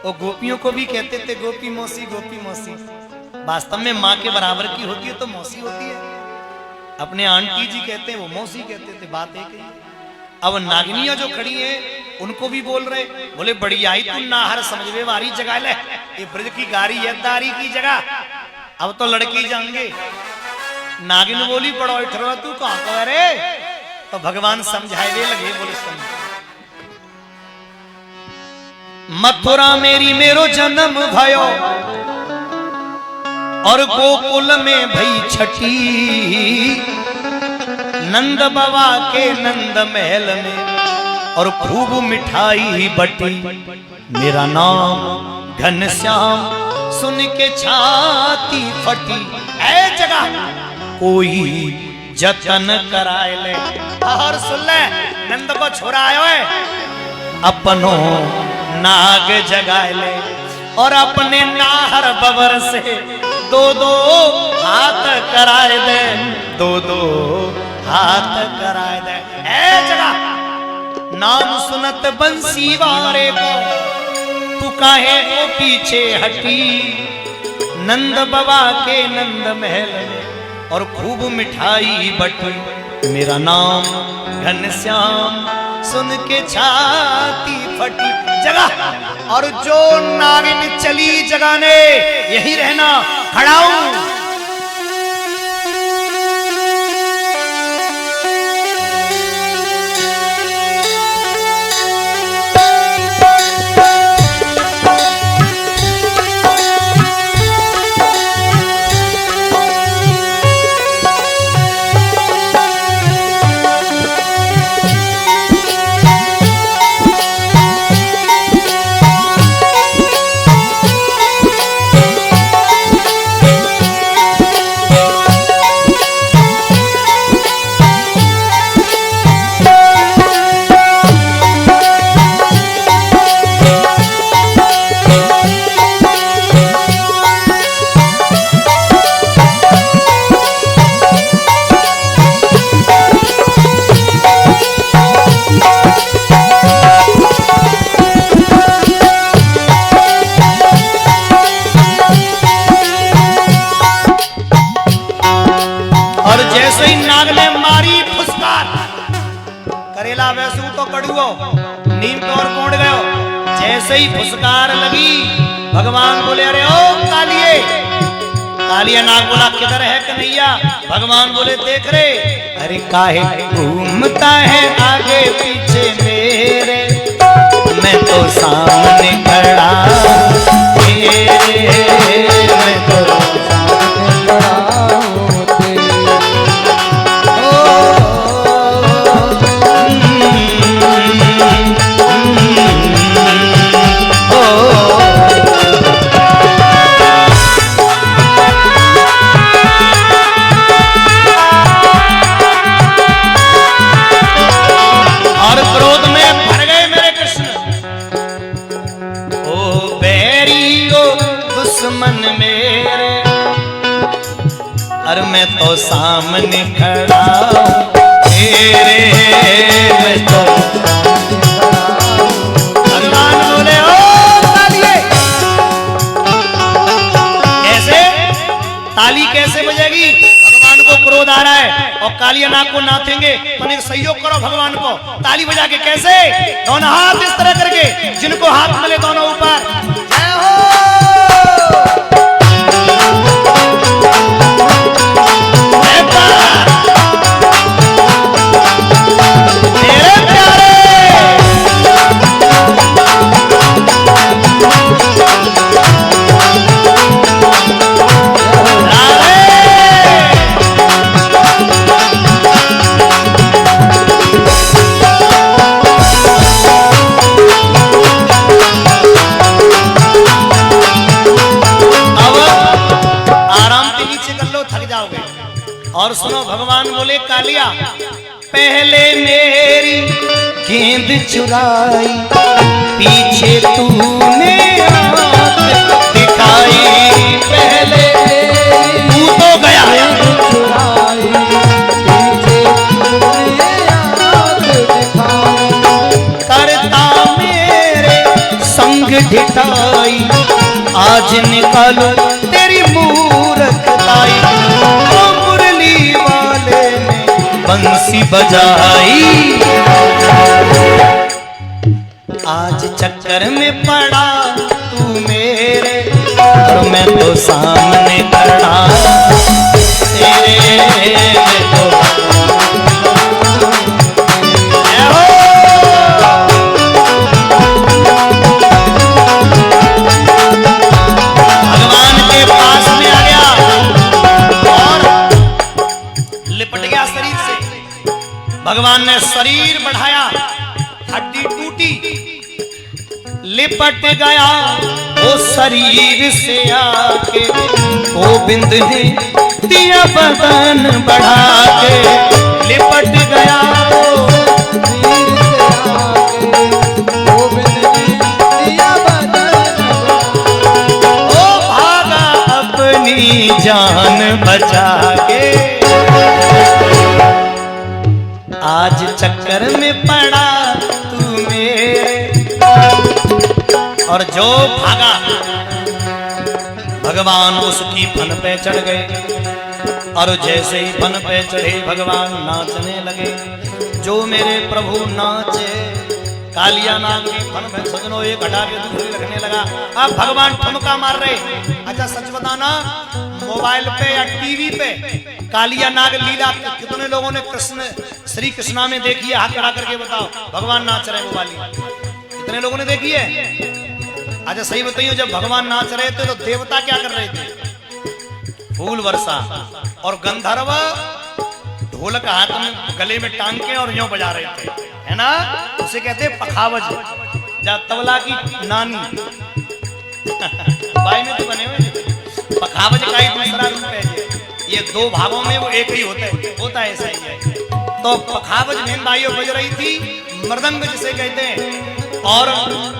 वो गोपियों को भी कहते थे गोपी मौसी गोपी मौसी। वास्तव में माँ के बराबर की होती है तो मौसी होती है। अपने आंटी जी कहते हैं वो मौसी कहते थे, बात एक ही। अब नागिनियां जो खड़ी हैं उनको भी बोल रहे, बोले बड़ी आई तू नाहर समझवे वारी जगह ले, ये ब्रज की गारी है दारी की जगह, अब तो लड़की जाएंगे। नागिन बोली बड़ो ठहरा तू कहां कह रे। तो भगवान समझाए लगे, बोले समझ मथुरा मेरी मेरो जन्म भयो और गोकुल में भई छठी, नंद बाबा के नंद महल में और खूब मिठाई बटी, मेरा नाम घनश्याम सुन के छाती फटी। ऐ जगह कोई जतन कराए ले, और सुन ले नंद को छोरा आयो है, अपनो नाग जगाए ले और अपने नाहर बबर से 2-2 हाथ कराए दे, 2-2 हाथ कराए दे। ऐ जगह नाम सुनत बंसी वारे को तू काहे को पीछे हटी, नंद बाबा के नंद महल में और खूब मिठाई बटी, मेरा नाम घनश्याम सुन के छाती फटी। जगह और जो नागिन चली जगाने यही रहना, खड़ा हूं। जैसे ही नाग ने मारी फुसकार, करेला वैसू तो कड़ुओ, नीम तो और कोड़ गयो। जैसे ही फुसकार लगी, भगवान बोले अरे ओ कालिए। कालिया नाग बोला किधर है कन्हैया? भगवान बोले देख रे। अरे काहे घूमता है आगे पीछे मेरे, मैं तो सामने खड़ा तेरे, मैं तो सामने खड़ा हूँ तेरे। और क्रोध में भर गए मेरे कृष्ण। ओ बैरी ओ दुश्मन मेरे, और मैं तो सामने खड़ा हूँ तेरे, मैं तो भगवान बोले ओ तालिए। कैसे ताली कैसे बजेगी? भगवान को क्रोध आ रहा है और कालिया नाग को नाथेंगे, तो एक सहयोग करो भगवान को ताली बजा के। कैसे? दोनों हाथ इस तरह करके, जिनको हाथ मिले दोनों ऊपर, जय हो। मेरे प्यारे और सुनो, भगवान बोले कालिया पहले मेरी गेंद चुराई, पीछे तूने आंख दिखाई। पहले तू तो गया, चुराई पीछे तूने आंख दिखाई। करता मेरे संग ढिठाई, आज निकालो तेरी मूर्खताई। बंसी बजाई, आज चक्कर में पड़ा तू मेरे, और मैं तो सामने खड़ा तेरे, मैं तो भगवान के पास में आ गया और लिपट गया शरीर से। भगवान ने शरीर बढ़ाया, हड्डी टूटी, लिपट गया वो शरीर से आके। गोविंद ने दिया बदन बढ़ा के, लिपट गया वो शरीर से आके। गोविंद ने दिया बदन, ओ भागा अपनी जान बचा के। आज चक्कर में पड़ा तू मेरे, और जो भागा भगवान उसकी फन पे चढ़ गए। और जैसे ही फन पे चढ़े भगवान नाचने लगे। जो मेरे प्रभु नाचे, कालिया नाग की फन में सजनो एक हटा के दूसरी रखने लगा। अब भगवान ठुमका मार रहे। अच्छा सच बताना, मोबाइल पे या टीवी पे कालिया नाग लीला कितने लोगों ने कृष्ण श्री कृष्णा में देखी है? हाथ खड़ा करके बताओ। भगवान नाच रहे वो वाली कितने लोगों ने देखी है? अच्छा सही बताइए, जब भगवान नाच रहे थे तो देवता क्या कर रहे थे? फूल वर्षा, और गंधर्व ढोलक हाथ में गले में टांग के और यूं बजा रहे थे, है ना? उसे कहते हैं पखावज, जा तबला की नानी बाई में तो बने हुए। पखावज का ही दूसरा रूप है। ये दो भागों में वो एक ही होता है ऐसा ही है। तो पखावज बहन भाइयों बज रही थी, मृदंग जिसे कहते हैं, और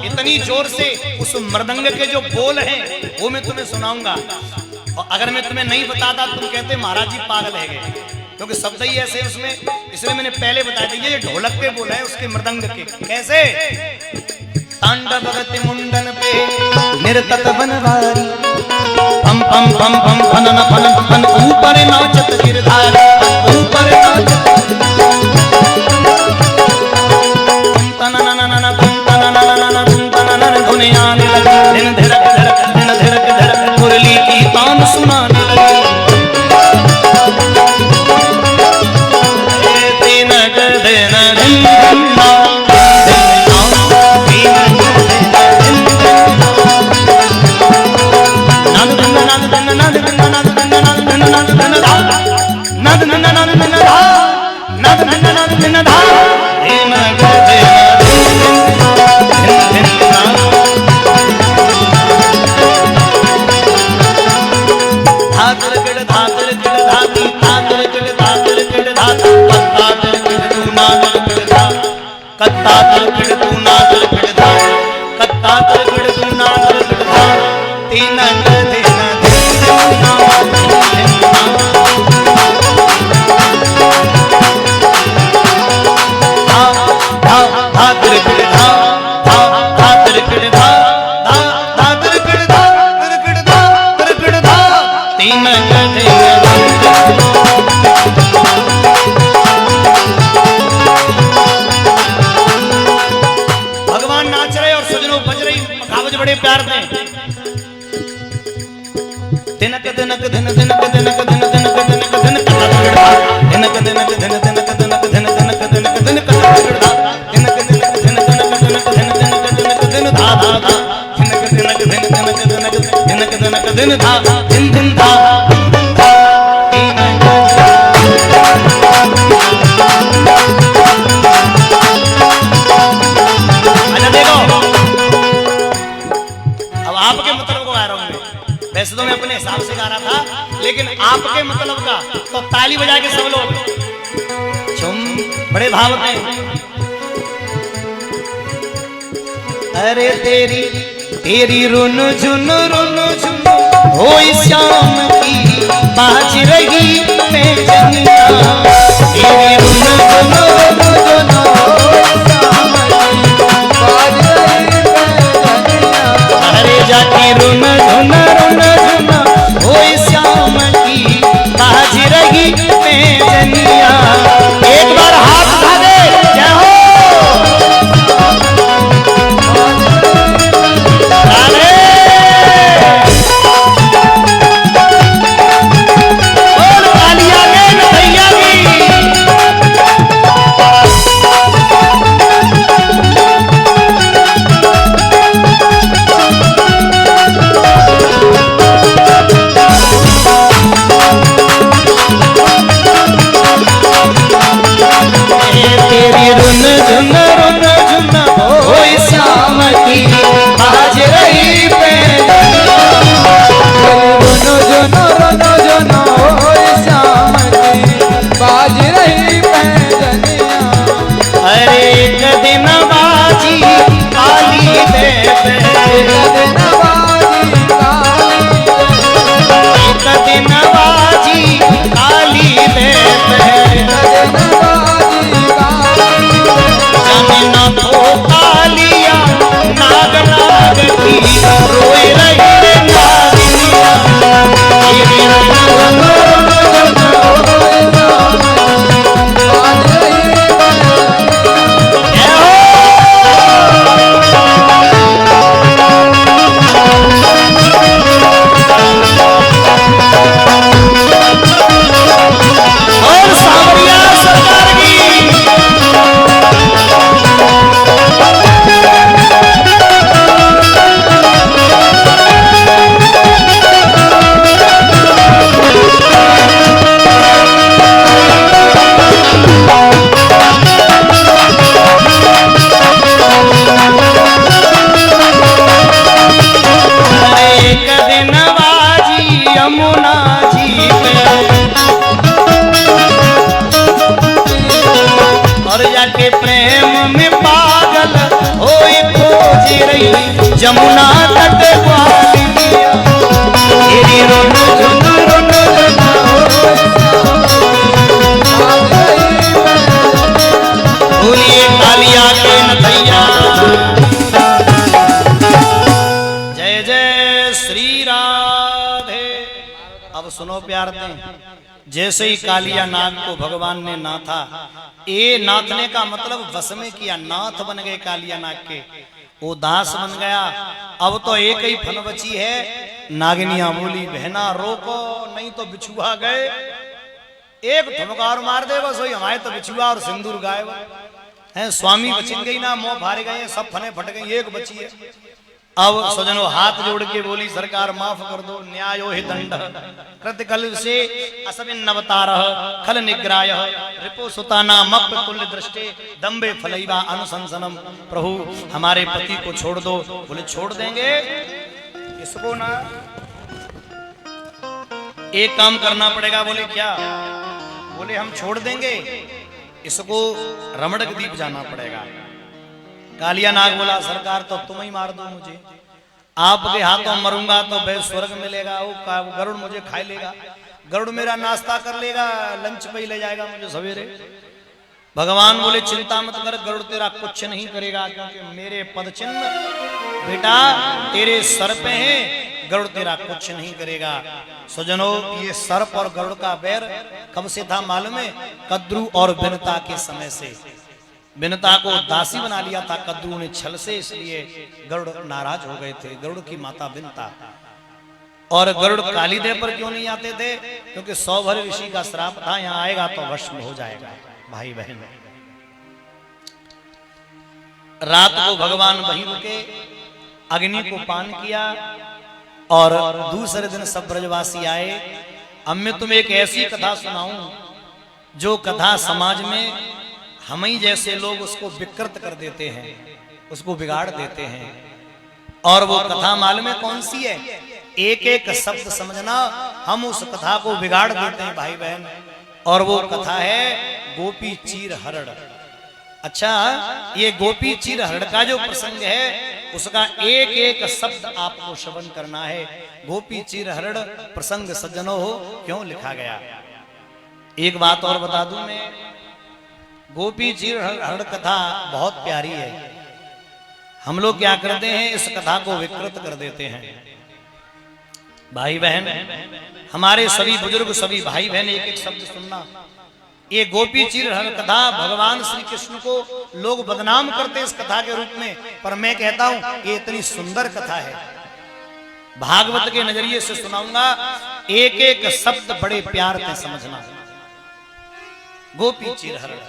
इतनी जोर से उस मृदंग के जो बोल हैं वो मैं तुम्हें सुनाऊंगा। और अगर मैं तुम्हें नहीं बताता तुम कहते महाराज जी पागल है गए, क्योंकि शब्द ही ऐसे उसमें, इसलिए मैंने पहले बताया था। ये ढोलक पे बोला है उसके मृदंग के। कैसे? तांडव गति मुंडन पे निरतत बनवारी, पम पम पम पम फनन फन फन ऊपर नाचत गिरधारी, ऊपर नद नन नन नन धा नद नन नन नन धा दिन गजे दिन दिन ना धातर गड़ धातर गड़ धाती धातर गड़ धातर गड़ धाता कत्ता तर गड़ तू ना तर गड़ धा कत्ता तर गड़ तू ना तर गड़ धा कत्ता तर गड़ तू ना तर गड़ धा तीन गदे ना धातर गड़ धा धातर गड़ धा धातर गड़ धा गड़ धा गड़ धा तीन गदे भगवान नाच रहे और सजनों बज रही कागज बड़े प्यार में दिनक दिनक दिन दिनक दिनक दिन दिनक दिनक दिन दिनक दिनक दिन दिनक दिनक दिनक दिन दिनक दिनक दिन दिनक दिनक दिन दिनक दिनक दिनक दिन धा धा धा दिनक दिनक दिन दिनक दिनक दिनक दिनक दिन धा दिन दिन धा आपके मतलब को गा रहा हूं मैं। वैसे तो मैं अपने हिसाब से गा रहा था, लेकिन आपके मतलब का तो ताली बजा के सब लोग झूम बड़े भाव में। अरे तेरी तेरी रुन झुन हो श्याम की बाज रही मैं जनिया तेरी रुन झुन जाती रुन झुन हो श्याम की बाज रही मैं जनिया। एक बार हाथ उठा दे जय हो बोल कालिया के नैया की तेरी रुन झुन हो श्याम की बाज रही पे रुन झुन हो श्याम की बाज रही पैजनिया। अरे एक दिन बाजी काली दे एक दिन बाजी एक दिन बाजी काली दे जमीना तो कालिया नाग नाग की रोए रही नागिनिया तेरी और सावरिया सरकार की एक दिन बाजी यमुना जी पे और जाके प्रेम में पागल होई खोज रही जमुना तट ग्वालिया तेरी रुन झुन भूलिए कालिया के नथैया। जय जय श्री राधे। अब सुनो प्यार दें, जैसे ही कालिया नाग को भगवान ने नाथा, ये नाथने का मतलब वश में किया, नाथ बन गए कालिया नाग के, वो दास बन गया। अब तो एक ही फन बची है, नागिनिया बोली बहना रोको नहीं तो बिछुआ गए, एक ठुमका और मार दे बस वही हमारे तो बिछुआ और सिंदूर गायब है। स्वामी बचिन गई ना, मोह फारे गए, सब फने फट गए, एक बची है। अब सजनो हाथ जोड़ के बोली सरकार माफ कर दो, न्यायो हि दंड कृत कल से असविन नवतार खल निग्राय रिपो सुताना मप तुल्य दृष्टे दम्बे फलैवा अनुशंसनम। प्रभु हमारे पति को छोड़ दो। बोले छोड़ देंगे इसको ना, एक काम करना पड़ेगा। बोले क्या? बोले हम छोड़ देंगे, इसको रमणक द्वीप जाना पड़ेगा। कालिया नाग बोला सरकार तो तुम ही मार दो मुझे, आपके हाथों मरूंगा तो वह स्वर्ग मिलेगा, वो गरुड़ मुझे खा लेगा, गरुड़ मेरा नाश्ता कर लेगा, लंच पे ही ले जाएगा मुझे सवेरे। भगवान बोले चिंता मत कर, गरुड़ तेरा कुछ नहीं करेगा, क्योंकि मेरे पद चिन्ह बेटा तेरे सर पे हैं, गरुड़ तेरा कुछ नहीं करेगा। सजनों ये सर्प और गरुड़ का बैर कब से था मालूम है? कद्रू और बिनता के समय से। बिनता को दासी बना लिया था कद्रू ने छल से, इसलिए गरुड़ नाराज हो गए थे। गरुड़ की माता बिनता। और गरुड़ कालीदेव पर क्यों नहीं आते थे? क्योंकि सौभर ऋषि का श्राप था, यहाँ आएगा तो भस्म हो जाएगा। भाई बहन रात को भगवान वहीं रुके, अग्नि को पान किया और दूसरे दिन सब ब्रजवासी आए। अब मैं तुम्हें एक ऐसी कथा सुनाऊं जो कथा समाज में हम ही जैसे लोग उसको विकृत कर देते हैं, उसको बिगाड़ देते हैं। और वो कथा मालूम है कौन सी है? एक एक शब्द समझना, हम उस कथा को बिगाड़ देते हैं भाई बहन। और वो कथा है गोपी चीर हरण। अच्छा, ये गोपी चीर हरण का जो प्रसंग है उसका एक एक शब्द आपको श्रवण करना है। गोपी चीर हरण प्रसंग सज्जनों हो क्यों लिखा गया? एक बात और बता दूं मैं, गोपी चीर हरण कथा बहुत प्यारी है। हम लोग क्या करते हैं, इस कथा को विकृत कर देते हैं। भाई बहन हमारे सभी बुजुर्ग सभी भाई बहन एक एक शब्द सुनना। ये गोपी चीर हरण कथा भगवान श्री कृष्ण को लोग बदनाम करते हैं इस कथा के रूप में, पर मैं कहता हूं ये इतनी सुंदर कथा है। भागवत के नजरिए से सुनाऊंगा, एक एक शब्द बड़े प्यार से समझना। गोपी चीर हरण।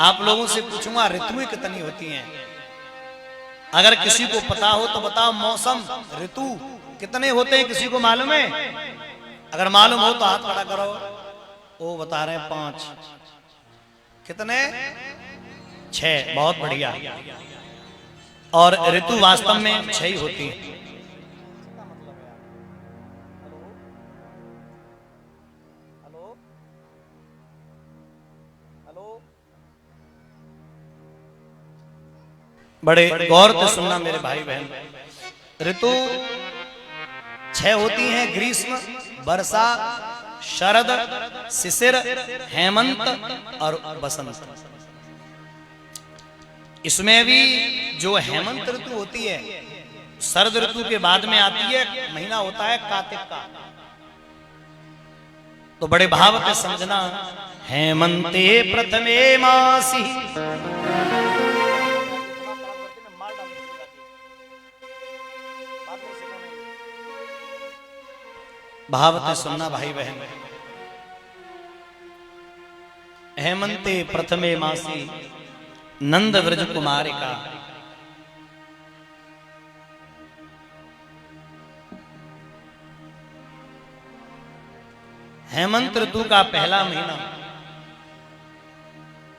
आप लोगों से पूछूंगा ऋतुएं कितनी होती हैं? अगर किसी को पता हो तो बताओ, मौसम ऋतु कितने होते हैं? किसी को मालूम है? अगर मालूम हो तो हाथ खड़ा करो। वो बता रहे हैं 5। कितने? 6। बहुत बढ़िया। और ऋतु वास्तव में 6 ही होती है। बड़े गौर से सुनना मेरे भाई बहन। ऋतु 6 होती हैं, ग्रीष्म, वर्षा, शरद, शिशिर, हेमंत और बसंत। इसमें भी जो हेमंत ऋतु होती है शरद ऋतु के बाद में आती है, महीना होता है कार्तिक का। तो बड़े भाव से समझना। हेमंते प्रथमे मासी, भावते सुनना भाई बहन। हेमंते प्रथमे मासी नंद व्रज कुमारिका। हेमंत ऋतु का पहला महीना,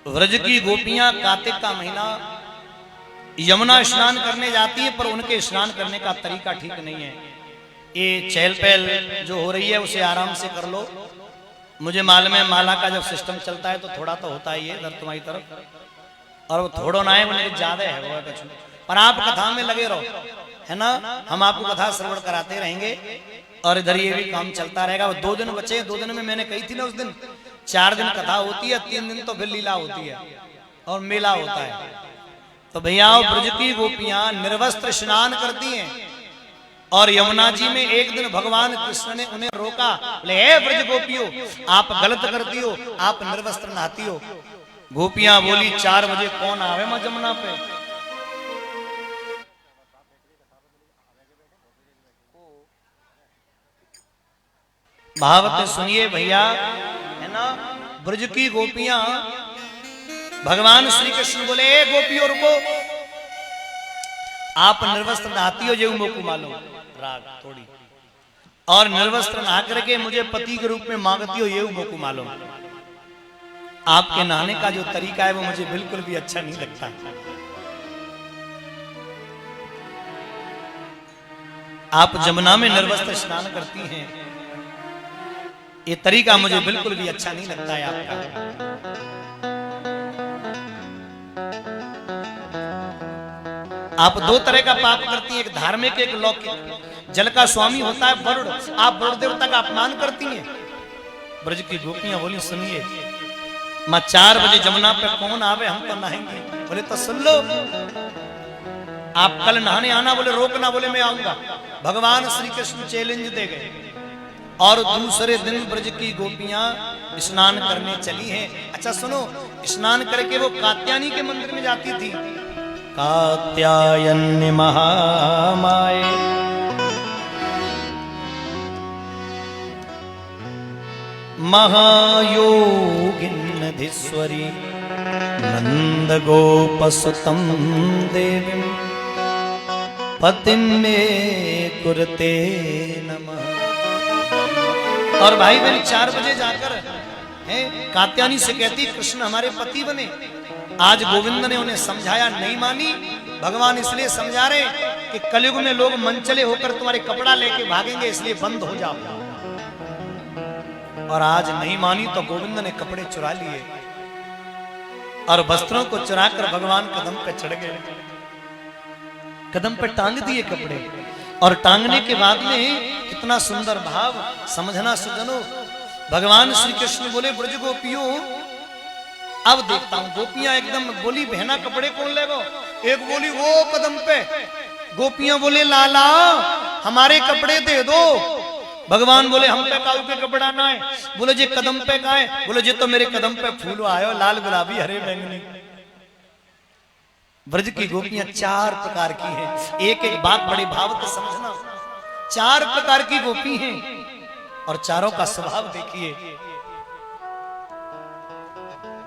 व्रज की गोपियां कार्तिक का महीना यमुना स्नान करने जाती है, पर उनके स्नान करने का तरीका ठीक नहीं है। ये चहल पहल जो हो रही है उसे आराम से कर लो। मुझे मालूम है माला का जब सिस्टम चलता है तो थोड़ा तो होता ही है इधर तुम्हारी तरफ, और वो थोड़ा ना है वो ज्यादा है वो कुछ। पर आप कथा में लगे रहो, है ना? हम आपको कथा श्रवण कराते रहेंगे और इधर ये भी काम चलता रहेगा। 2 दिन बचे, 2 दिन में मैंने कही थी ना उस दिन 4 दिन कथा होती है, 3 दिन तो फिर लीला होती है और मेला होता है। तो भैया ब्रज की गोपियां निर्वस्त्र स्नान करती हैं और यमुना जी में एक दिन भगवान कृष्ण ने उन्हें रोका, बोले हे ब्रज गोपियों आप गलत करती हो, आप निर्वस्त्र नहाती हो। गोपियां बोली 4 बजे कौन आवे मां यमुना पे। भावते सुनिए भैया, है ना? ब्रज की गोपियां भगवान श्री कृष्ण बोले गोपियों रुको, आप निर्वस्त्र नहाती हो ये मोकू मालूम राग थोड़ी, और निर्वस्त्र नहा करके मुझे पति के रूप में मांगती हो ये मोकू मालूम। आपके नहाने का जो तरीका है वो मुझे बिल्कुल भी अच्छा नहीं लगता। आप जमुना में निर्वस्त्र स्नान करती हैं, ये तरीका मुझे बिल्कुल भी अच्छा नहीं लगता है आपका। आप दो तरह का पाप करती हैं, एक धार्मिक एक लौकिक। जल का स्वामी होता है वरुण, आप वरुण देवता का अपमान करती हैं। ब्रज की गोपियां बोली सुनिए मां 4 बजे जमुना पे कौन आवे, हम तो नहाएंगे। बोले तो सुन लो, आप कल नहाने आना, बोले रोकना, बोले मैं आऊंगा। भगवान श्री कृष्ण चैलेंज दे गए और दूसरे दिन ब्रज की गोपियां स्नान करने चली हैं। अच्छा सुनो, स्नान करके वो कात्यायनी के मंदिर में जाती थी। कात्यायनी महामाये महायोगिन्नधीश्वरी नंद गोपसुतं देवी पतिं मे कुरुते नमः। और भाई बहन 4 बजे जाकर हैं कात्यायनी से कहती कृष्ण हमारे पति बने। आज गोविंद ने उन्हें समझाया, नहीं मानी। भगवान इसलिए समझा रहे कि कलयुग में लोग मनचले होकर तुम्हारे कपड़ा लेके भागेंगे, इसलिए बंद हो जाओ। और आज नहीं मानी तो गोविंद ने कपड़े चुरा लिए और वस्त्रों को चुराकर भगवान कदम पे चढ़ गए, कदम पे टांग दिए कपड़े। और टांगने के बाद में कितना सुंदर भाव, समझना सुजनो। भगवान श्री कृष्ण बोले ब्रज गोपियों, अब देखता हूं। गोपियां एकदम बोली बहना कपड़े कौन लेगो? एक बोली वो कदम पे। गोपियां बोले लाला हमारे कपड़े दे दो। भगवान बोले हम पे काऊ के कपड़ा ना है। बोले जी कदम पे का है? बोले जी तो मेरे कदम पे फूल आयो, लाल गुलाबी हरे बैंगनी। ब्रज की गोपियां 4 प्रकार की हैं। एक एक बात बड़े भाव से समझना। 4 प्रकार की गोपी हैं और चारों का स्वभाव देखिए।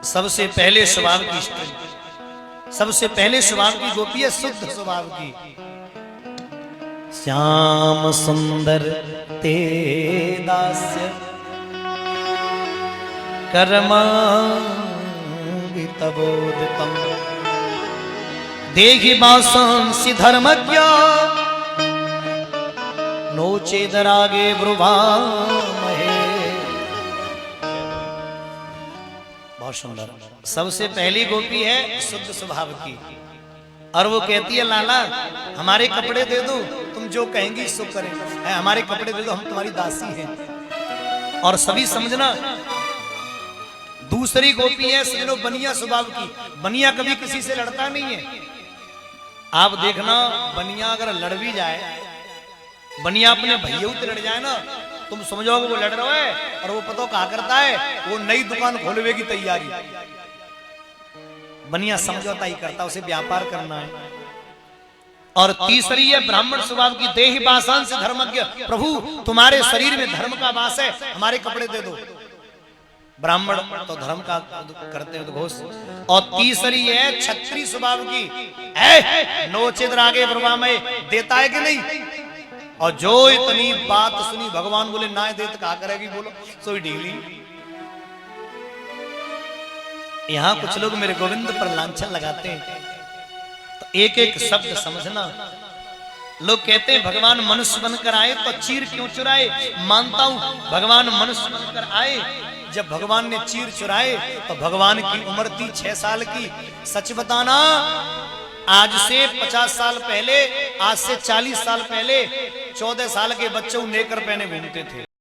सबसे पहले स्वभाव की स्त्री, सबसे पहले स्वभाव की गोपी है शुद्ध स्वभाव की। श्याम सुंदर ते दास्य कर्मांगितबोधितम् देहि वासांसि धर्मज्ञ नो चेदरागे ब्रुवामहे। बहुत सुंदर। सबसे पहली गोपी है शुद्ध स्वभाव की और वो कहती है लाला हमारे कपड़े दे दो, तुम जो कहेंगी सो करें। हमारे कपड़े दे दो, हम तुम्हारी दासी हैं। और सभी समझना। दूसरी गोपी है समझो बनिया स्वभाव की। बनिया कभी किसी से लड़ता नहीं है। आप देखना बनिया अगर लड़ भी जाए, बनिया अपने भैया से लड़ जाए ना, तुम समझोगे वो लड़ रहा है और वो पता कहा करता है वो नई दुकान खोलने की तैयारी। बनिया समझौता ही करता, उसे व्यापार करना है। और तीसरी है ब्राह्मण स्वभाव की। देहि वासांसि धर्मज्ञ, प्रभु तुम्हारे शरीर में धर्म का वास है, हमारे कपड़े दे दो। ब्राह्मण तो धर्म का करते हैं उद्घोष। और तीसरी है क्षत्रिय स्वभाव की। नो चिद्रागे ब्रह्मामय, देता है कि नहीं? और जो इतनी बात सुनी भगवान बोले ना दे तो क्या करेगी? बोलो सोई ढीली। यहां कुछ लोग मेरे गोविंद पर लांछन लगाते हैं, तो एक एक शब्द समझना। लोग कहते हैं भगवान मनुष्य बनकर आए तो चीर क्यों चुराए? मानता हूं भगवान मनुष्य बनकर आए। जब भगवान ने चीर चुराए तो भगवान की उम्र थी 6 साल की। सच बताना, आज से 50 साल पहले, आज से 40 साल पहले 14 साल के बच्चे नेकर पहने घूमते थे।